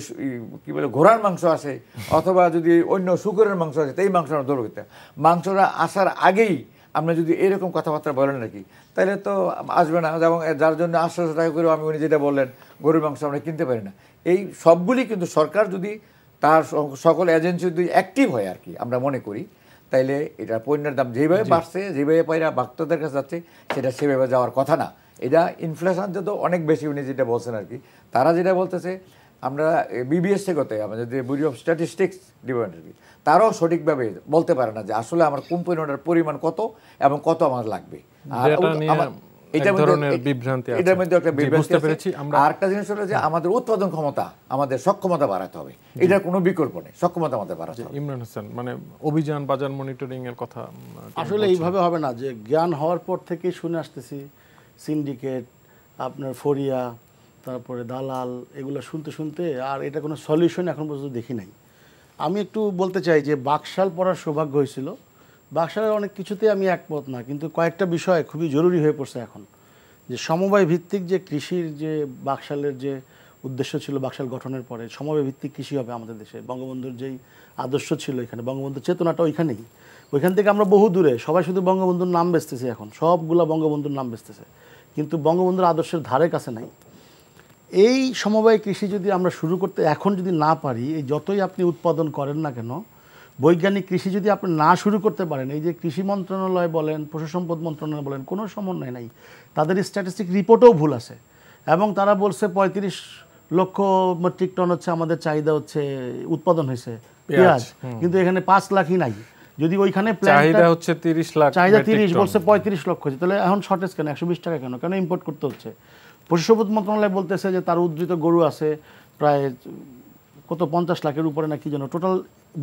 কি বলে ঘোড়ার মাংস আসে অথবা যদি অন্য শুকরের মাংস আসে, তো এই মাংস আমরা দৌড় করতে, মাংসটা আসার আগেই আমরা যদি এরকম কথাবার্তা বলেন নাকি, তাহলে তো আসবে না। এবং যার জন্য 800 টাকা করে আমি উনি যেটা বললেন গরুর মাংস আমরা কিনতে পারি না। এই সবগুলি কিন্তু সরকার যদি তার সকল এজেন্সি যদি অ্যাক্টিভ হয় আর কি, আমরা মনে করি, তাইলে এটা পণ্যের দাম যেভাবে বাড়ছে, যেভাবে পায়রা ভক্তদের কাছে যাচ্ছে, সেটা সেভাবে যাওয়ার কথা না। এটা ইনফ্লেশন তো অনেক বেশি, উনি যেটা বলছেন আর কি, তারা যেটা বলতেছে, আমরা বিবিএস থেকে আমাদের যে ব্যুরো অফ স্ট্যাটিস্টিক্স ডিপার্টমেন্ট, তারাও সঠিকভাবে বলতে পারে না যে আসলে আমার কোম্পানিটার পরিমাণ কত এবং কত আমার লাগবে। এটার মধ্যে একটা বিভ্রান্তি আছে। আর একটা জিনিস হলো যে আমাদের উৎপাদন ক্ষমতা, আমাদের সক্ষমতা বাড়াতে হবে, এটার কোনো বিকল্প নেই, সক্ষমতা আমাদের বাড়াতে হবে। ইমরান হাসান, মানে অভিযান বাজার মনিটরিং এর কথা আসলে এইভাবে হবে না যে জ্ঞান হওয়ার পর থেকেই শুনে আসতেছি সিন্ডিকেট, আপনার ফরিয়া, তারপরে দালাল, এগুলো শুনতে শুনতে আর এটা কোনো সলিউশন এখন পর্যন্ত দেখি নাই। আমি একটু বলতে চাই যে বাকশাল পড়ার সৌভাগ্য হয়েছিল, বাকশালের অনেক কিছুতে আমি একমত না, কিন্তু কয়েকটা বিষয় খুবই জরুরি হয়ে পড়ছে এখন, যে সমবায় ভিত্তিক যে কৃষির যে বাকশালের যে উদ্দেশ্য ছিল বাকশাল গঠনের পরে, সমবায় ভিত্তিক কৃষি হবে আমাদের দেশে, বঙ্গবন্ধুর যেই আদর্শ ছিল এখানে, বঙ্গবন্ধুর চেতনাটা ওইখানেই, ওইখান থেকে আমরা বহু দূরে, সবাই শুধু বঙ্গবন্ধুর নাম বেচতেছে, এখন সবগুলা বঙ্গবন্ধুর নাম বেচতেছে, কিন্তু বঙ্গবন্ধুর আদর্শের ধারে কাছে নাই। এই সমবায় কৃষি যদি আমরা শুরু করতে এখন যদি না পারি, এই যতই আপনি উৎপাদন করেন না কেন, বৈজ্ঞানিক কৃষি যদি আপনি না শুরু করতে পারেন, এই যে কৃষি মন্ত্রণালয় বলেন, পশু সম্পদ মন্ত্রণালয় বলেন, কোনো সমন্বয় নাই, তাদের স্ট্যাটিস্টিক রিপোর্টেও ভুল আছে, এবং তারা বলছে 35 লক্ষ মেট্রিক টন হচ্ছে আমাদের চাহিদা, হচ্ছে উৎপাদন হয়েছে পেঁয়াজ, কিন্তু এখানে 5 লাখই নাই। যদি ওইখানে চাহিদা হচ্ছে 30 লাখ, চাহিদা 30, বলছে 35 লক্ষ হচ্ছে, তাহলে এখন শর্টেজ কেন? 120 টাকা কেন? কেন ইম্পোর্ট করতে হচ্ছে? পশু সম্পদ মন্ত্রণালয় বলতেছে যে তার উদ্ধৃত গরু আছে প্রায় কত 50 লাখের উপরে না কি জন্য, টোটাল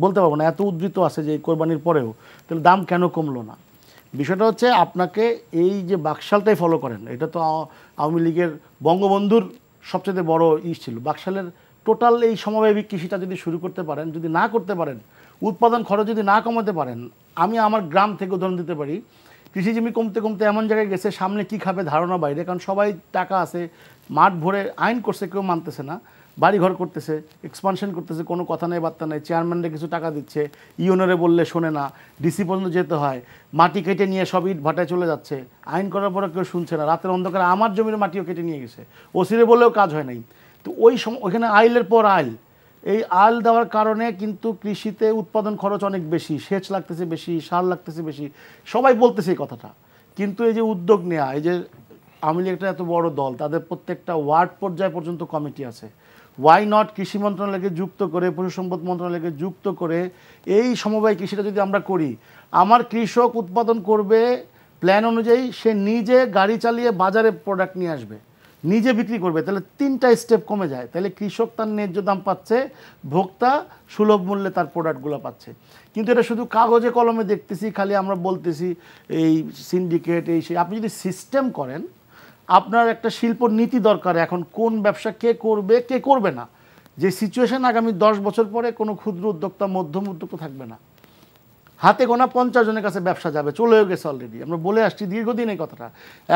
বলতে পারবো না, এত উদ্ধৃত আছে যে কোরবানির পরেও, তাহলে দাম কেন কমলো না? বিষয়টা হচ্ছে আপনাকে এই যে বাকশালটাই ফলো করেন, এটা তো আওয়ামী লীগের বঙ্গবন্ধুর সবচেয়ে বড় ছিল, বাকশালের টোটাল এই সমবায় কৃষিটা যদি শুরু করতে পারেন, যদি না করতে পারেন, উৎপাদন খরচ যদি না কমাতে পারেন, আমি আমার গ্রাম থেকে উদাহরণ দিতে পারি, কৃষিজমি কমতে কমতে এমন জায়গায় গেছে সামনে কি খাবে ধারণা বাইরে, কারণ সবাই টাকা আছে, মাঠ ভরে আইন করছে, কেউ মানতেছে না, বাড়িঘর করতেছে, এক্সপানশন করতেছে, কোনো কথা নেই বার্তা নেই, চেয়ারম্যানরা কিছু টাকা দিচ্ছে, ইউনিয়নে বললে শোনে না, ডিসি পর্যন্ত যেতে হয়, মাটি কেটে নিয়ে সব ইট ভাটায় চলে যাচ্ছে, আইন করার পরে কেউ শুনছে না, রাতের অন্ধকারে আমার জমির মাটিও কেটে নিয়ে গেছে, ওসিরে বললেও কাজ হয় নাই। তো ওই সময় ওইখানে আইলের পর আইল, এই আল দেওয়ার কারণে কিন্তু কৃষিতে উৎপাদন খরচ অনেক বেশি, সেচ লাগতেছে বেশি, সার লাগতেছে বেশি, সবাই বলতেছে এই কথাটা, কিন্তু এই যে উদ্যোগ নেওয়া, এই যে আওয়ামী লীগ একটা এত বড় দল, তাদের প্রত্যেকটা ওয়ার্ড পর্যায় পর্যন্ত কমিটি আছে, ওয়াই নট কৃষি মন্ত্রণালয়কে যুক্ত করে, পশু সম্পদ মন্ত্রণালয়কে যুক্ত করে এই সমবায় কৃষিটা যদি আমরা করি, আমার কৃষক উৎপাদন করবে প্ল্যান অনুযায়ী, সে নিজে গাড়ি চালিয়ে বাজারে প্রোডাক্ট নিয়ে আসবে, নিজে বিক্রি করবে, তাহলে 3টা স্টেপ কমে যায়, তাহলে কৃষক তার ন্যায্য দাম পাচ্ছে, ভোক্তা সুলভ মূল্যে তার প্রোডাক্টগুলো পাচ্ছে। কিন্তু এটা শুধু কাগজে কলমে দেখতেছি, খালি আমরা বলতেছি এই সিন্ডিকেট এই সেই। আপনি যদি সিস্টেম করেন, আপনার একটা শিল্প নীতি দরকার, এখন কোন ব্যবসা কে করবে কে করবে না, যে সিচুয়েশন আগামী 10 বছর পরে কোনো ক্ষুদ্র উদ্যোক্তা মধ্যম উদ্যোক্তা থাকবে না, হাতে গোনা 50 জনের কাছে ব্যবসা যাবে, চলেও গেছে অলরেডি। আমরা বলে আসছি দীর্ঘদিন এই কথাটা।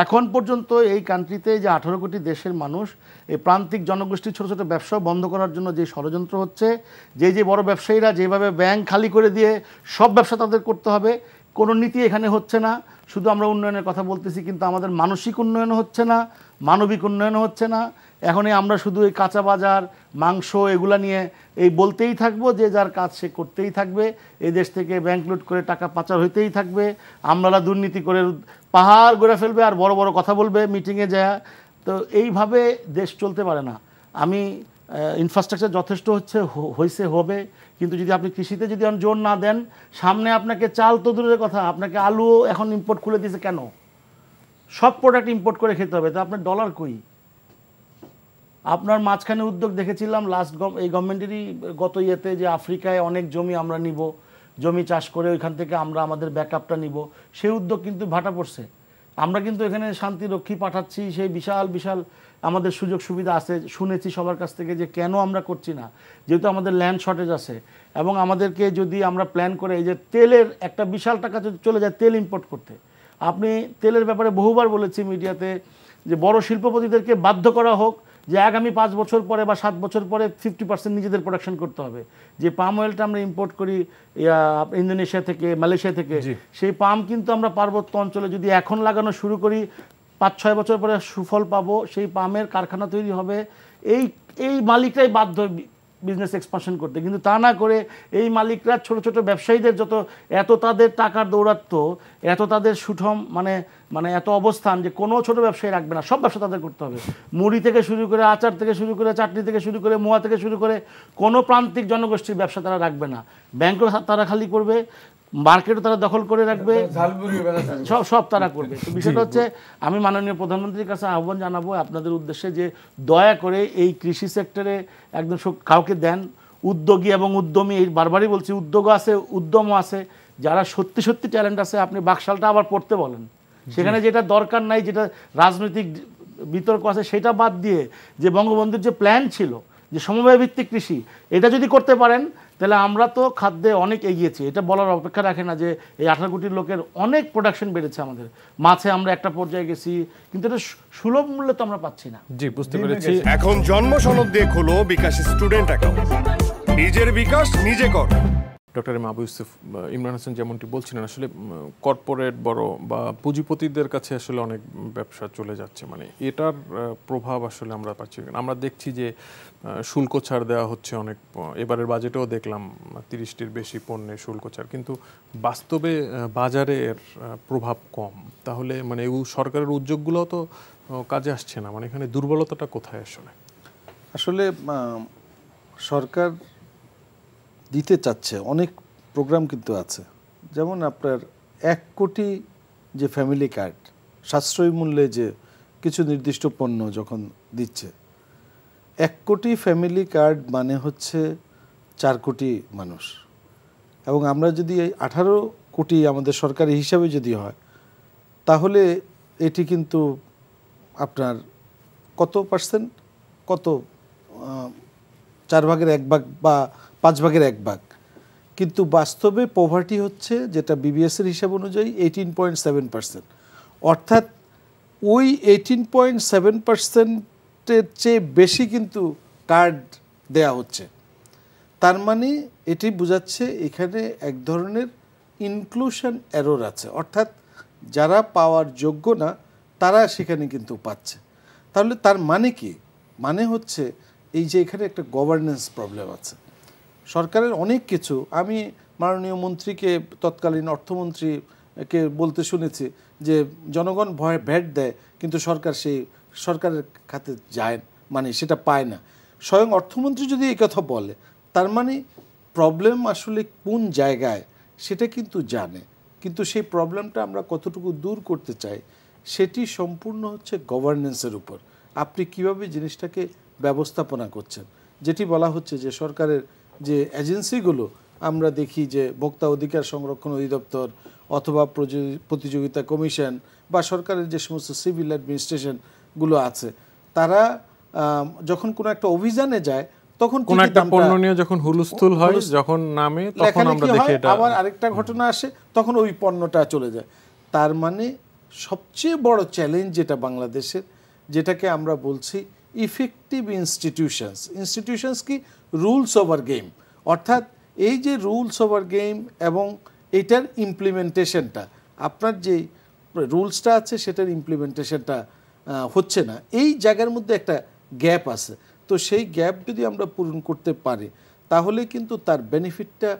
এখন পর্যন্ত এই কান্ট্রিতে যে 18 কোটি দেশের মানুষ, এই প্রান্তিক জনগোষ্ঠীর ছোটো ছোটো ব্যবসা বন্ধ করার জন্য যে ষড়যন্ত্র হচ্ছে, যে বড় ব্যবসায়ীরা যেভাবে ব্যাংক খালি করে দিয়ে সব ব্যবসা তাদের করতে হবে, কোনো নীতি এখানে হচ্ছে না। শুধু আমরা উন্নয়নের কথা বলতেছি, কিন্তু আমাদের মানসিক উন্নয়ন হচ্ছে না, মানবিক উন্নয়ন হচ্ছে না। এখনই আমরা শুধু এই কাঁচা বাজার, মাংস এগুলা নিয়ে এই বলতেই থাকবো, যে যার কাজ সে করতেই থাকবে। এই দেশ থেকে ব্যাংক লুট করে টাকা পাচার হইতেই থাকবে, আমলারা দুর্নীতি করে পাহাড় গড়ে ফেলবে আর বড় বড় কথা বলবে মিটিংয়ে যায়। তো এইভাবে দেশ চলতে পারে না। আমি ইনফ্রাস্ট্রাকচার যথেষ্ট হয়েছে হবে, কিন্তু যদি আপনি কৃষিতে যদি জোর না দেন, সামনে আপনাকে চাল তো দূরের কথা, আপনাকে আলুও এখন ইম্পোর্ট খুলে দিয়েছে। কেন? সব প্রোডাক্ট ইম্পোর্ট করে খেতে হবে, তো আপনার ডলার কই? আপনার মাঝখানে উদ্যোগ দেখেছিলাম লাস্ট এই গভর্নমেন্টেরই গত ইয়েতে, যে আফ্রিকায় অনেক জমি আমরা নিব, জমি চাষ করে ওইখান থেকে আমরা আমাদের ব্যাকআপটা নিব। সেই উদ্যোগ কিন্তু ভাটা পড়ছে। আমরা কিন্তু এখানে শান্তিরক্ষী পাঠাচ্ছি, সেই বিশাল বিশাল আমাদের সুযোগ সুবিধা আছে। শুনেছি সবার কাছ থেকে যে কেন আমরা করছি না, যেহেতু আমাদের ল্যান্ড শর্টেজ আছে। এবং আমাদেরকে যদি আমরা প্ল্যান করে, এই যে তেলের একটা বিশাল টাকা যদি চলে যায় তেল ইম্পোর্ট করতে, আপনি তেলের ব্যাপারে বহুবার বলেছি মিডিয়াতে, যে বড় শিল্পপতিদেরকে বাধ্য করা হোক যে আগামী 5 বছর পরে বা 7 বছর পরে 50% নিজেদের প্রোডাকশন করতে হবে। যে পাম অয়েলটা আমরা ইম্পোর্ট করি ইন্দোনেশিয়া থেকে, মালয়েশিয়া থেকে, সেই পাম কিন্তু আমরা পার্বত্য অঞ্চলে যদি এখন লাগানো শুরু করি, 5-6 বছর পরে সুফল পাবো। সেই পামের কারখানা তৈরি হবে। এই মালিকরাই বাধ্য বিজনেস এক্সপানশন করতে, কিন্তু তা না করে এই মালিকরা ছোট ছোট ব্যবসায়ীদের এত তাদের টাকার দৌরাত্ম্য, এত তাদের সুঠম মানে এত অবস্থান, যে কোনো ছোট ব্যবসায়ী রাখবে না, সব ব্যবসা তাদের করতে হবে। মুড়ি থেকে শুরু করে, আচার থেকে শুরু করে, চাটনি থেকে শুরু করে, মোয়া থেকে শুরু করে, কোনো প্রান্তিক জনগোষ্ঠীর ব্যবসা তারা রাখবে না। ব্যাংকও তারা খালি করবে, মার্কেটও তারা দখল করে রাখবে, সব তারা করবে। তো বিষয়টা হচ্ছে, আমি মাননীয় প্রধানমন্ত্রীর কাছে আহ্বান জানাবো আপনাদের উদ্দেশ্যে, যে দয়া করে এই কৃষি সেক্টরে একদম কাউকে দেন, উদ্যোগী এবং উদ্যমী, এই বারবারই বলছি, উদ্যোগও আছে, উদ্যমও আছে, যারা সত্যি সত্যি ট্যালেন্ট আছে। আপনি বাকশালটা আবার পড়তে বলেন, সেখানে যেটা দরকার নাই, যেটা রাজনৈতিক বিতর্ক আছে, সেটা বাদ দিয়ে যে বঙ্গবন্ধুর যে প্ল্যান ছিল, যে সমবায় ভিত্তিক কৃষি, এটা যদি করতে পারেন, তাহলে আমরা তো খাদ্যে অনেক এগিয়েছি। এটা বলার অপেক্ষা রাখে না যে এই 18 কোটির লোকের অনেক প্রোডাকশন বেড়েছে। আমাদের মাছে আমরা একটা পর্যায়ে গেছি, কিন্তু এটা সুলভ মূল্যে তো আমরা পাচ্ছি না। জি, বুঝতে পেরেছি। এখন জন্ম সনদ দিয়ে খোলো বিকাশ স্টুডেন্ট অ্যাকাউন্ট, নিজের বিকাশ নিজে কর। ডক্টর এম আবু ইউসুফ, ইমরান হাসান যেমনটি বলছিলেন, আসলে কর্পোরেট বড় বা পুঁজিপতিদের কাছে আসলে অনেক ব্যবসা চলে যাচ্ছে, মানে এটার প্রভাব আসলে আমরা পাচ্ছি। আমরা দেখছি যে শুল্ক ছাড় দেওয়া হচ্ছে অনেক, এবারের বাজেটেও দেখলাম 30টির বেশি পণ্যে শুল্ক ছাড়, কিন্তু বাস্তবে বাজারে এর প্রভাব কম। তাহলে মানে সরকারের উদ্যোগগুলো তো কাজে আসছে না, মানে এখানে দুর্বলতাটা কোথায়? আসলে সরকার দিতে চাচ্ছে, অনেক প্রোগ্রাম কিন্তু আছে, যেমন আপনার 1 কোটি যে ফ্যামিলি কার্ড, সাশ্রয়ী মূল্যে যে কিছু নির্দিষ্ট পণ্য যখন দিচ্ছে, 1 কোটি ফ্যামিলি কার্ড মানে হচ্ছে 4 কোটি মানুষ। এবং আমরা যদি এই 18 কোটি আমাদের সরকারি হিসাবে যদি হয়, তাহলে এটি কিন্তু আপনার কত পার্সেন্ট, কত 4 ভাগের 1 ভাগ বা 5 ভাগের 1 ভাগ। কিন্তু বাস্তবে পভার্টি হচ্ছে, যেটা বিবিএসের হিসাব অনুযায়ী 18.7%। অর্থাৎ ওই 18.7%-এর চেয়ে বেশি কিন্তু কার্ড দেয়া হচ্ছে। তার মানে এটি বোঝাচ্ছে এখানে এক ধরনের ইনক্লুশন এরর আছে, অর্থাৎ যারা পাওয়ার যোগ্য না তারা সেখানে কিন্তু পাচ্ছে। তাহলে তার মানে কি? মানে হচ্ছে এই যে এখানে একটা গভর্নেন্স প্রবলেম আছে। সরকারের অনেক কিছু, আমি মাননীয় মন্ত্রীকে, তৎকালীন অর্থমন্ত্রীকে বলতে শুনেছি যে জনগণ ভ্যাট দেয়, কিন্তু সরকার সেই সরকারের খাতে যায়, মানে সেটা পায় না। স্বয়ং অর্থমন্ত্রী যদি এই কথা বলে, তার মানে প্রবলেম আসলে কোন জায়গায় সেটা কিন্তু জানে, কিন্তু সেই প্রবলেমটা আমরা কতটুকু দূর করতে চাই সেটি সম্পূর্ণ হচ্ছে গভর্নেন্সের উপর। আপনি কিভাবে জিনিসটাকে ব্যবস্থাপনা করছেন, যেটি বলা হচ্ছে যে সরকারের যে এজেন্সিগুলো আমরা দেখি, যে ভোক্তা অধিকার সংরক্ষণ অধিদপ্তর অথবা প্রতিযোগিতা কমিশন বা সরকারের যে সমস্ত সিভিল অ্যাডমিনিস্ট্রেশনগুলো আছে, তারা যখন কোনো একটা অভিযানে যায় তখন কোন ঠিকই একটা দামটা- পণ্য নিয়ে যখন হুলস্থুল হয়, যখন নামে, তখন আমরা লেখালেখি দেখি হয়, এটা আবার আরেকটা ঘটনা আসে, তখন ওই পণ্যটা চলে যায়। তার মানে সবচেয়ে বড় চ্যালেঞ্জ যেটা বাংলাদেশের, যেটাকে আমরা বলছি ইফেক্টিভ ইনস্টিটিউশনস কি রুলস ওভার গেম, অর্থাৎ এই যে রুলস ওভার গেম এবং এটার ইমপ্লিমেন্টেশনটা, আপনার যে রুলসটা আছে সেটার ইমপ্লিমেন্টেশনটা হচ্ছে না, এই জায়গার মধ্যে একটা গ্যাপ আছে। তো সেই গ্যাপ যদি আমরা পূরণ করতে পারি তাহলে কিন্তু তার বেনিফিটটা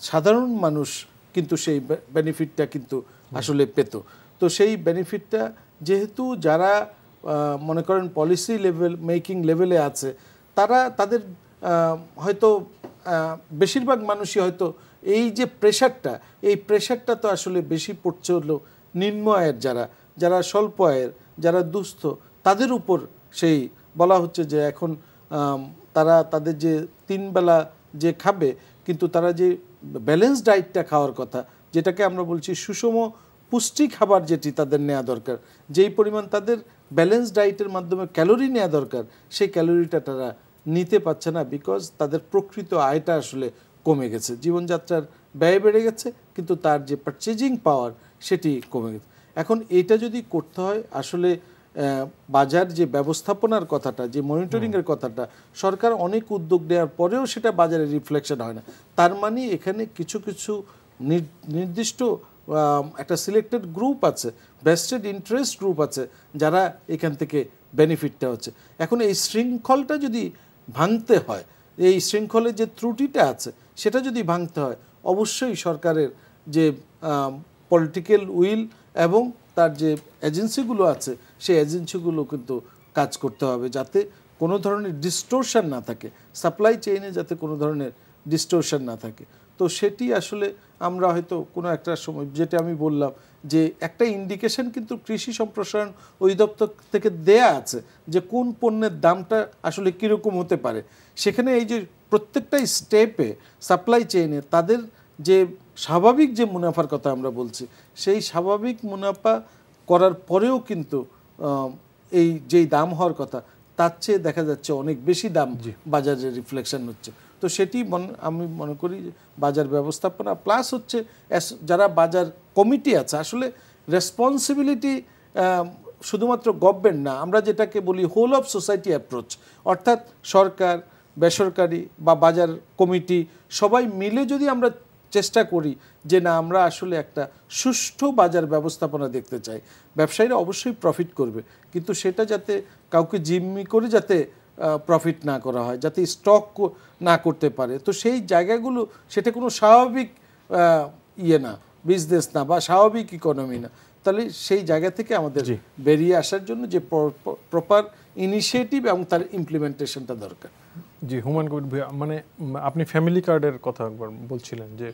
সাধারণ মানুষ কিন্তু সেই বেনিফিটটা কিন্তু আসলে পেত। তো সেই বেনিফিটটা যেহেতু যারা মনে করেন পলিসি মেকিং লেভেলে আছে, তাদের হয়তো বেশিরভাগ মানুষই হয়তো এই যে প্রেশারটা তো আসলে বেশি পড়ছে হলো নিম্ন আয়ের, যারা স্বল্প আয়ের, যারা দুস্থ, তাদের উপর সেই বলা হচ্ছে যে এখন তারা তাদের যে 3 বেলা যে খাবে, কিন্তু তারা যে ব্যালেন্স ডায়েটটা খাওয়ার কথা, যেটাকে আমরা বলছি সুষম পুষ্টি খাবার, যেটি তাদের নেওয়া দরকার, যেই পরিমাণ তাদের ব্যালেন্স ডায়েটের মাধ্যমে ক্যালোরি নেওয়া দরকার, সেই ক্যালোরিটা তারা নিতে পারছে না, বিকজ তাদের প্রকৃত আয়টা আসলে কমে গেছে, জীবনযাত্রার ব্যয় বেড়ে গেছে, কিন্তু তার যে পারচেজিং পাওয়ার সেটি কমে গেছে। এখন এটা যদি করতে হয়, আসলে বাজার যে ব্যবস্থাপনার কথাটা, যে মনিটরিংয়ের কথাটা, সরকার অনেক উদ্যোগ নেওয়ার পরেও সেটা বাজারে রিফ্লেকশন হয় না। তার মানে এখানে কিছু কিছু নির্দিষ্ট একটা সিলেক্টেড গ্রুপ আছে, ভেস্টেড ইন্টারেস্ট গ্রুপ আছে, যারা এখান থেকে বেনিফিটটা হচ্ছে। এখন এই শৃঙ্খলটা যদি ভাঙতে হয়, এই শৃঙ্খলের যে ত্রুটিটা আছে সেটা যদি ভাঙতে হয়, অবশ্যই সরকারের যে পলিটিক্যাল উইল এবং তার যে এজেন্সিগুলো আছে, সেই এজেন্সিগুলো কিন্তু কাজ করতে হবে, যাতে কোনো ধরনের ডিস্টোরশন না থাকে, সাপ্লাই চেইনে যাতে কোনো ধরনের ডিস্টোরশন না থাকে। তো সেটি আসলে আমরা হয়তো কোনো একটা সময়, যেটা আমি বললাম যে একটা ইন্ডিকেশন কিন্তু কৃষি সম্প্রসারণ অধিদপ্তর থেকে দেয়া আছে যে কোন পণ্যের দামটা আসলে কীরকম হতে পারে। সেখানে এই যে প্রত্যেকটা স্টেপে সাপ্লাই চেইনে তাদের যে স্বাভাবিক যে মুনাফার কথা আমরা বলছি, সেই স্বাভাবিক মুনাফা করার পরেও কিন্তু এই যেই দাম হওয়ার কথা, তার চেয়ে দেখা যাচ্ছে অনেক বেশি দাম বাজারে রিফ্লেকশন হচ্ছে। তো সেটি আমি মনে করি বাজার ব্যবস্থাপনা প্লাস হচ্ছে যারা বাজার কমিটি আছে, আসলে রেসপন্সিবিলিটি শুধুমাত্র গভর্নমেন্ট না, আমরা যেটাকে বলি হোল অফ সোসাইটি অ্যাপ্রোচ, অর্থাৎ সরকার, বেসরকারি বা বাজার কমিটি সবাই মিলে যদি আমরা চেষ্টা করি যে না, আমরা আসলে একটা সুষ্ঠু বাজার ব্যবস্থাপনা দেখতে চাই। ব্যবসায়ীরা অবশ্যই প্রফিট করবে, কিন্তু সেটা যাতে কাউকে জিম্মি করে যাতে প্রফিট না করা হয়, যাতে স্টক না করতে পারে। তো সেই জায়গাগুলো, সেটা কোনো স্বাভাবিক না, বিজনেস না বা স্বাভাবিক ইকোনমি না। তাহলে সেই জায়গা থেকে আমাদের বেরিয়ে আসার জন্য যে প্রপার ইনিশিয়েটিভ এবং তার ইমপ্লিমেন্টেশনটা দরকার। জি, হুমায়ুন কবির ভাই, মানে আপনি ফ্যামিলি কার্ডের কথা একবার বলছিলেন যে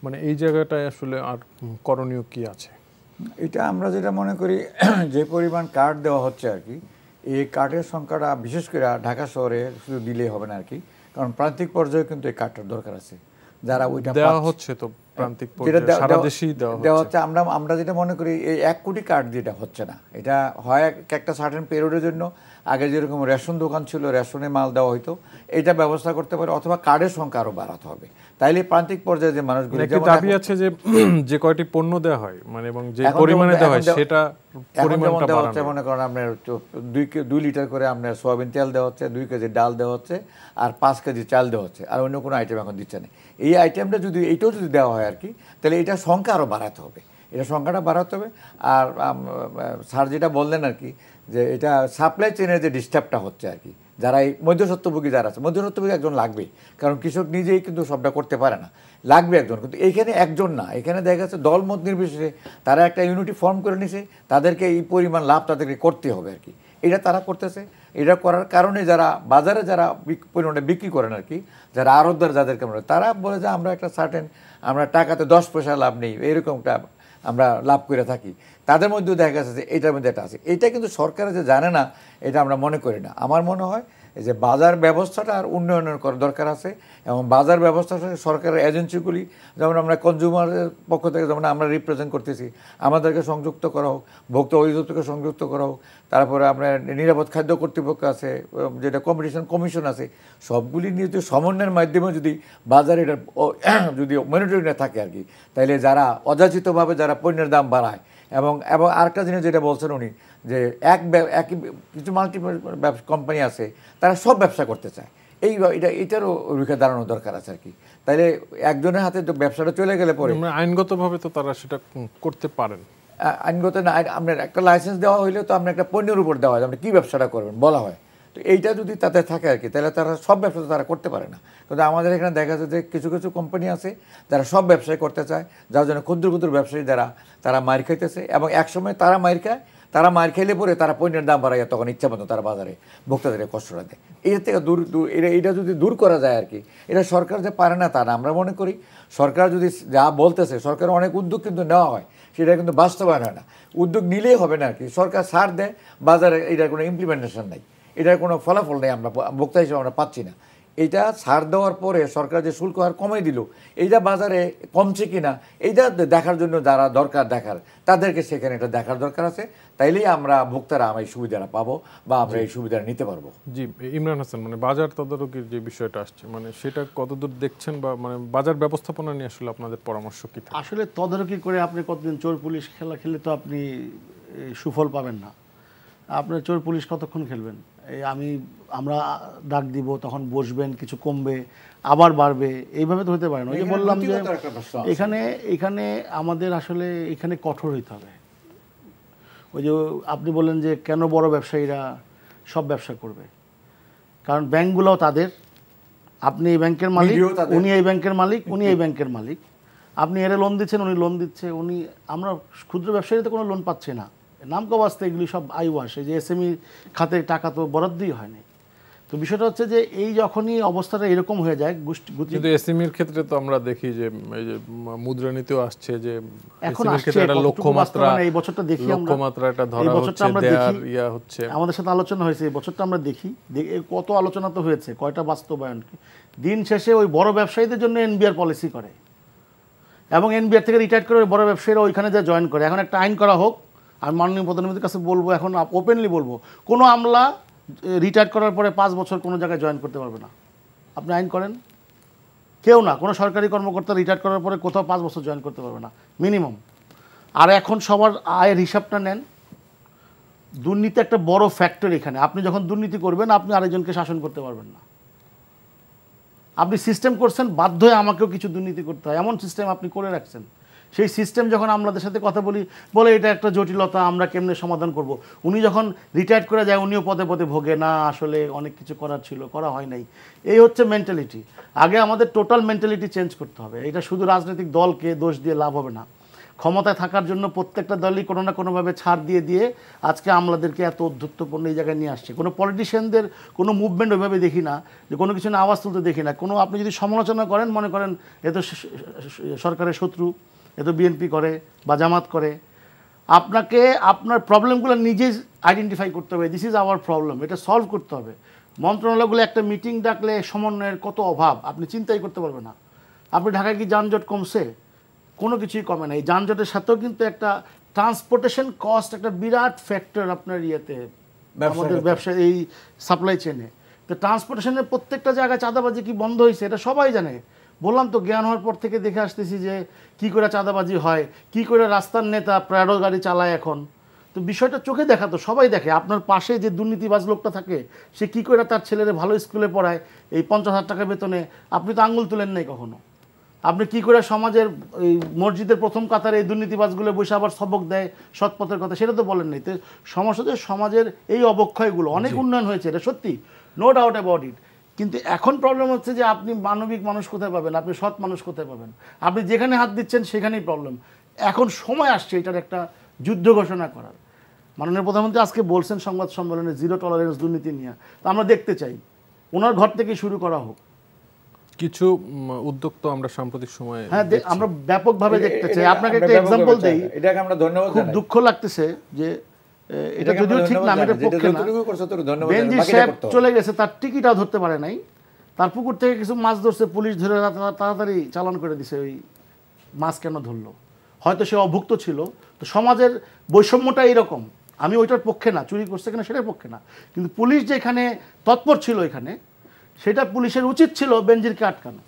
মানে এই জায়গাটায় আসলে আর করণীয় কি আছে? এটা আমরা যেটা মনে করি, যে পরিমাণ কার্ড দেওয়া হচ্ছে আর কি, এই কার্ডের সংখ্যাটা বিশেষ করে ঢাকা শহরে শুধু দিলেই হবে না আর কি, কারণ প্রান্তিক পর্যায়ে কিন্তু এই কার্ডটার দরকার আছে। যারা ওইটা দেওয়া হচ্ছে, তো প্রান্তিক পর্যায়ে সারা দেশেই দেওয়া হচ্ছে। আমরা যেটা মনে করি, এই 1 কোটি কার্ড যেটা হচ্ছে না, এটা হয় একটা সার্টেন পিরিয়ডের জন্য, আগে যেরকম রেশন দোকান ছিল, রেশনে মাল দেওয়া হয়তো, এটা ব্যবস্থা করতে পারে, অথবা কার্ডের সংখ্যা আরো বাড়াতে হবে। তাইলে প্রান্তিক পর্যায়ে যে মানুষগুলো, একটা দাবি আছে যে কয়টি পণ্য দেওয়া হয়, মানে এবং যে পরিমাণে দেওয়া হয় সেটা পরিমাণটা দেওয়া হচ্ছে। বাড়ানো। মনে করেন আপনার 2 লিটার করে আপনার সয়াবিন তেল দেওয়া হচ্ছে, 2 কেজি ডাল দেওয়া হচ্ছে, আর 5 কেজি চাল দেওয়া হচ্ছে, আর অন্য কোনো আইটেম এখন দিচ্ছে না। এই আইটেমটা যদি এইটাও যদি দেওয়া হয় আর কি, তাহলে এটা সংখ্যা আরও বাড়াতে হবে, এটা সংখ্যাটা বাড়াতে হবে। আর স্যার যেটা বললেন আর কি, যে এটা সাপ্লাই চেনের যে ডিস্টার্বটা হচ্ছে আর কি, যারা এই মধ্যস্বত্বভোগী যারা আছে, মধ্যস্বত্বভোগী একজন লাগবেই, কারণ কৃষক নিজেই কিন্তু সবটা করতে পারে না, লাগবে একজন। কিন্তু এইখানে একজন না, এখানে দেখা যাচ্ছে দলমত নির্বিশেষে তারা একটা ইউনিটি ফর্ম করে নিছে, তাদেরকে এই পরিমাণ লাভ তাদেরকে করতে হবে আর কি। এটা তারা করতেছে। এটা করার কারণে যারা বাজারে যারা পরিমাণে বিক্রি করেন আর কি, যারা আড়তদার যাদেরকে আমরা, তারা বলে যে আমরা একটা সার্টেন, আমরা টাকাতে 10 পয়সা লাভ নেই, এরকমটা আমরা লাভ করে থাকি। তাদের মধ্যেও দেখা গেছে যে এটার মধ্যে একটা আছে। এটা কিন্তু সরকারে যে জানে না, এটা আমরা মনে করি না। আমার মনে হয় এই যে বাজার ব্যবস্থাটা আর উন্নয়নের দরকার আছে, এবং বাজার ব্যবস্থাটা সরকারের এজেন্সিগুলি, যেমন আমরা কনজিউমারের পক্ষ থেকে যেমন আমরা রিপ্রেজেন্ট করতেছি, আমাদেরকে সংযুক্ত করা হোক, ভোক্তা অধিদপ্তরকে সংযুক্ত করা হোক, তারপরে আমরা নিরাপদ খাদ্য কর্তৃপক্ষ আছে, যেটা কম্পিটিশন কমিশন আছে, সবগুলি নিয়ে যদি সমন্বয়ের মাধ্যমে যদি বাজারে এটা যদি মনিটরিংয়ে থাকে আর কি, তাইলে যারা অযাচিতভাবে যারা পণ্যের দাম বাড়ায়, এবং আরেকটা জিনিস যেটা বলছেন উনি, যে একই কিছু মাল্টিপল কোম্পানি আছে তারা সব ব্যবসা করতে চায়, এটারও রুখে দাঁড়ানো দরকার আছে আর কি। তাইলে একজনের হাতে তো ব্যবসাটা চলে গেলে পরে আইনগতভাবে তো তারা সেটা করতে পারেন। আইনগত না, আপনার একটা লাইসেন্স দেওয়া হইলে তো আপনার একটা পণ্যের উপর দেওয়া হয়, আপনি কী ব্যবসাটা করবেন বলা হয়, তো এইটা যদি তাতে থাকে আর কি, তাহলে তারা সব ব্যবসা তো তারা করতে পারে না। কিন্তু আমাদের এখানে দেখা যায় যে কিছু কিছু কোম্পানি আছে যারা সব ব্যবসায় করতে চায়, যার জন্য ক্ষুদ্র ক্ষুদ্র ব্যবসায়ী যারা তারা মার খাইতেছে, এবং একসময় তারা মার খায়, তারা মার খাইলে পরে তারা পণ্যের দাম বাড়ায়, তখন ইচ্ছা মতো তারা বাজারে ভোক্তাদের কষ্টটা দেয়। এর থেকে এটা যদি দূর করা যায় আর কি, এটা সরকার যে পারে না তা না, আমরা মনে করি সরকার যদি যা বলতেছে, সরকার অনেক উদ্যোগ কিন্তু নেওয়া হয়, সেটা কিন্তু বাস্তবায়ন হয় না। উদ্যোগ নিলেই হবে না আর কি, সরকার ছাড় দেয়, বাজারে এটার কোনো ইমপ্লিমেন্টেশন নাই, এটার কোনো ফলাফল নেই, আমরা ভোক্তা হিসেবে আমরা পাচ্ছি না। এইটা ছাড় দেওয়ার পরে সরকার যে শুল্ক হার কমাই দিল, এইটা বাজারে কমছে কিনা এইটা দেখার জন্য যারা দরকার দেখার, তাদেরকে সেখানে এটা দেখার দরকার আছে, তাইলেই আমরা ভোক্তারা আমরা এই সুবিধাটা পাবো বা আমরা এই সুবিধাটা নিতে পারবো। জি, ইমরান হাসান, মানে বাজার তদারকির যে বিষয়টা আসছে, মানে সেটা কতদূর দেখছেন, বা মানে বাজার ব্যবস্থাপনা নিয়ে আসলে আপনাদের পরামর্শ কি? আসলে তদারকি করে আপনি কতদিন চোর পুলিশ খেলা খেলে তো আপনি সুফল পাবেন না। আপনার চোর পুলিশ কতক্ষণ খেলবেন? আমরা ডাক দিব, তখন বসবেন, কিছু কমবে, আবার বাড়বে, এইভাবে তো হতে পারে না। ওই যে বললাম যে এখানে আমাদের আসলে এখানে কঠোর হইতে হবে। ওই যে আপনি বললেন যে কেন বড় ব্যবসায়ীরা সব ব্যবসা করবে, কারণ ব্যাংকগুলোও তাদের, আপনি এই ব্যাংকের মালিক, উনি এই ব্যাংকের মালিক, উনি এই ব্যাংকের মালিক, আপনি এর লোন দিচ্ছেন, উনি লোন দিচ্ছে, আমরা ক্ষুদ্র ব্যবসায়ীরা তো কোনো লোন পাচ্ছে না, নামকা বাস্তে এগুলি সব আইওয়াস, এই যে এসএমই খাতে টাকা তো বরাদ্দই হয়নি। তো বিষয়টা হচ্ছে যে এই যখনই অবস্থাটা এরকম হয়ে যায়, কিন্তু এসএমইর ক্ষেত্রে তো আমরা দেখি যে এই যে মুদ্রানীতিও আসছে, যে এখন লক্ষ্যমাত্রা, এই বছরটা দেখি আমরা, লক্ষ্যমাত্রাটা ধরা হচ্ছে, দেয়ার ইয়া হচ্ছে, আমাদের সাথে আলোচনা হয়েছে, এই বছরটা আমরা দেখি কত আলোচনা তো হয়েছে, কয়টা বাস্তবায়ন। দিন শেষে ওই বড় ব্যবসায়ীদের জন্য এনবিআর পলিসি করে, এবং এনবিআর থেকে রিটায়ার করে বড় ব্যবসায়ীরা ওইখানে যা জয়েন করে। এখন একটা আইন করা হোক, আমি মাননীয় প্রধানমন্ত্রীর কাছে বলবো, এখন ওপেনলি বলবো, কোনো আমলা রিটায়ার করার পরে 5 বছর কোনো জায়গায় জয়েন করতে পারবে না। আপনি আইন করেন, কেউ না, কোনো সরকারি কর্মকর্তা রিটায়ার করার পরে কোথাও 5 বছর জয়েন করতে পারবে না মিনিমাম। আর এখন সবার আয়ের হিসাবটা নেন, দুর্নীতি একটা বড় ফ্যাক্টর এখানে। আপনি যখন দুর্নীতি করবেন, আপনি আরেকজনকে শাসন করতে পারবেন না। আপনি সিস্টেম করছেন, বাধ্য হয়ে আমাকেও কিছু দুর্নীতি করতে হয়, এমন সিস্টেম আপনি করে রাখছেন। সেই সিস্টেম যখন আমাদের সাথে কথা বলে এটা একটা জটিলতা, আমরা কেমনে সমাধান করব। উনি যখন রিটায়ার করে যায়, উনিও পদে পদে ভোগে, না আসলে অনেক কিছু করার ছিল, করা হয় নাই। এই হচ্ছে মেন্টালিটি। আগে আমাদের টোটাল মেন্টালিটি চেঞ্জ করতে হবে। এটা শুধু রাজনৈতিক দলকে দোষ দিয়ে লাভ হবে না। ক্ষমতায় থাকার জন্য প্রত্যেকটা দলই কোনো না কোনোভাবে ছাড় দিয়ে আজকে আমলাদেরকে এত অধ্যত্বপূর্ণ এই জায়গায় নিয়ে আসছে। কোনো পলিটিশিয়ানদের কোনো মুভমেন্ট ওইভাবে দেখি না, যে কোনো কিছু না আওয়াজ তুলতে দেখি না। কোনো আপনি যদি সমালোচনা করেন, মনে করেন এ তো সরকারের শত্রু, এ তো বিএনপি করে বা জামাত করে। আপনাকে আপনার প্রবলেমগুলো নিজেই আইডেন্টিফাই করতে হবে, দিস ইজ আওয়ার প্রবলেম, এটা সলভ করতে হবে। মন্ত্রণালয়গুলো একটা মিটিং ডাকলে সমন্বয়ের কত অভাব আপনি চিন্তাই করতে পারবেন না। আপনি ঢাকায় কি যানজট কমছে? কোনো কিছুই কমে না। এই যানজটের সাথেও কিন্তু একটা ট্রান্সপোর্টেশন কস্ট একটা বিরাট ফ্যাক্টর আপনার ইয়েতে, আমাদের ব্যবসা এই সাপ্লাই চেনে। তো ট্রান্সপোর্টেশনের প্রত্যেকটা জায়গায় চাঁদাবাজি কি বন্ধ হয়েছে এটা সবাই জানে। বললাম তো, জ্ঞান হওয়ার পর থেকে দেখে আসতেছি যে কি করে চাঁদাবাজি হয়, কি করে রাস্তার নেতা প্রাডো গাড়ি চালায় এখন। তো বিষয়টা চোখে দেখা, তো সবাই দেখে। আপনার পাশে যে দুর্নীতিবাজ লোকটা থাকে, সে কি করে তার ছেলেরে ভালো স্কুলে পড়ায় এই 50,000 টাকা বেতনে, আপনি তো আঙুল তুলেন নাই কখনো। আপনি কি করে সমাজের এই মসজিদের প্রথম কাতারে এই দুর্নীতিবাজগুলো বসে আবার সবক দেয় সৎপথের কথা, সেটা তো বলেন নাই। তো সমস্যা সমাজের এই অবক্ষয়গুলো, অনেক উন্নয়ন হয়েছে, এটা সত্যি, নো ডাউট অ্যাবাউট ইট। কিন্তু এখন প্রবলেম হচ্ছে যে আপনি মানবিক মানুষ কোথায় পাবেন, আপনি সৎ মানুষ কোথায় পাবেন? আপনি যেখানে হাত দিচ্ছেন সেখানেই প্রবলেম। এখন সময় আসছে এটার একটা যুদ্ধ ঘোষণা করার। মাননীয় প্রধানমন্ত্রী আজকে বলছেন সংবাদ সম্মেলনে জিরো টলারেন্স দুর্নীতি নিয়ে, তো আমরা দেখতে চাই ওনার ঘর থেকে শুরু করা হোক। কিছু উদ্যোগ তো আমরা সাম্প্রতিক সময়ে, হ্যাঁ, আমরা ব্যাপকভাবে দেখতে চাই। আপনাকে একটা এক্সাম্পল দেই, এটাকে আমরা ধন্যবাদ। খুব দুঃখ লাগতেছে যে এটা যদিও ঠিক না, আমি এটার পক্ষে না। বেনজির সাহেব চলে গেছে, তার টিকিটাও ধরতে পারে নাই, তার পুকুর থেকে কিছু মাছ ধরছে, পুলিশ ধরে তাড়াতাড়ি চালান করে দিছে। ওই মাছ কেন ধরলো? হয়তো সে অভুক্ত ছিল। তো সমাজের বৈষম্যটা এইরকম। আমি ওইটার পক্ষে না, চুরি করছে কিনা সেটার পক্ষে না, কিন্তু পুলিশ যেখানে তৎপর ছিল এখানে, সেটা পুলিশের উচিত ছিল বেনজিরকে আটকানো।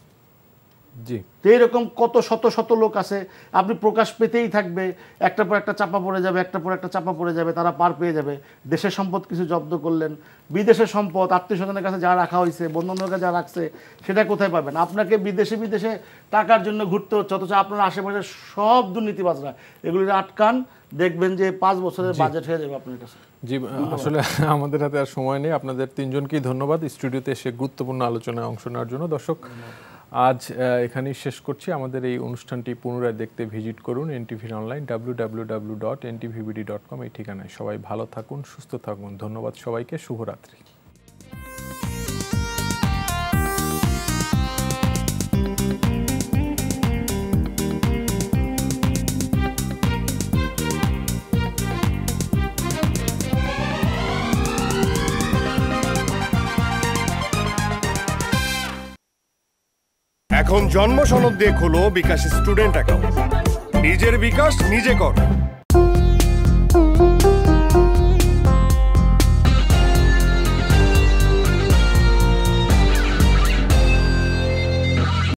জি, তো এইরকম কত শত শত লোক আছে, আপনি প্রকাশ পেতেই থাকবে, একটার পর একটা চাপা পড়ে যাবে, একটার পর একটা চাপা পড়ে যাবে, তারা পার পেয়ে যাবে। দেশের সম্পদ কিছু জব্দ করলেন, বিদেশের সম্পদ আত্মীয় স্বজনের কাছে যা রাখা হয়েছে, বন্ধুদের কাছে যা রাখছে, সেটা কোথায় পাবেন? আপনাকে বিদেশে বিদেশে টাকার জন্য ঘুরতে হচ্ছে, অথচ আপনার আশেপাশে সব দুর্নীতিবাজরা। এগুলি আটকান, দেখবেন যে 5 বছরের বাজেট হয়ে যাবে আপনার কাছে। জি, আসলে আমাদের হাতে আর সময় নেই। আপনাদের তিনজনকেই ধন্যবাদ স্টুডিওতে এসে গুরুত্বপূর্ণ আলোচনায় অংশ নেওয়ার জন্য। দর্শক, আজ এখানেই শেষ করছি। আমাদের এই অনুষ্ঠানটি পুনরায় দেখতে ভিজিট করুন এনটিভির অনলাইন www.ntvbd.com এই ঠিকানায়। সবাই ভালো থাকুন, সুস্থ থাকুন। ধন্যবাদ সবাইকে, শুভরাত্রি। এখন জন্ম সনদ দিয়ে খোলো বিকাশ স্টুডেন্ট অ্যাকাউন্ট। নিজের বিকাশ নিজে কর।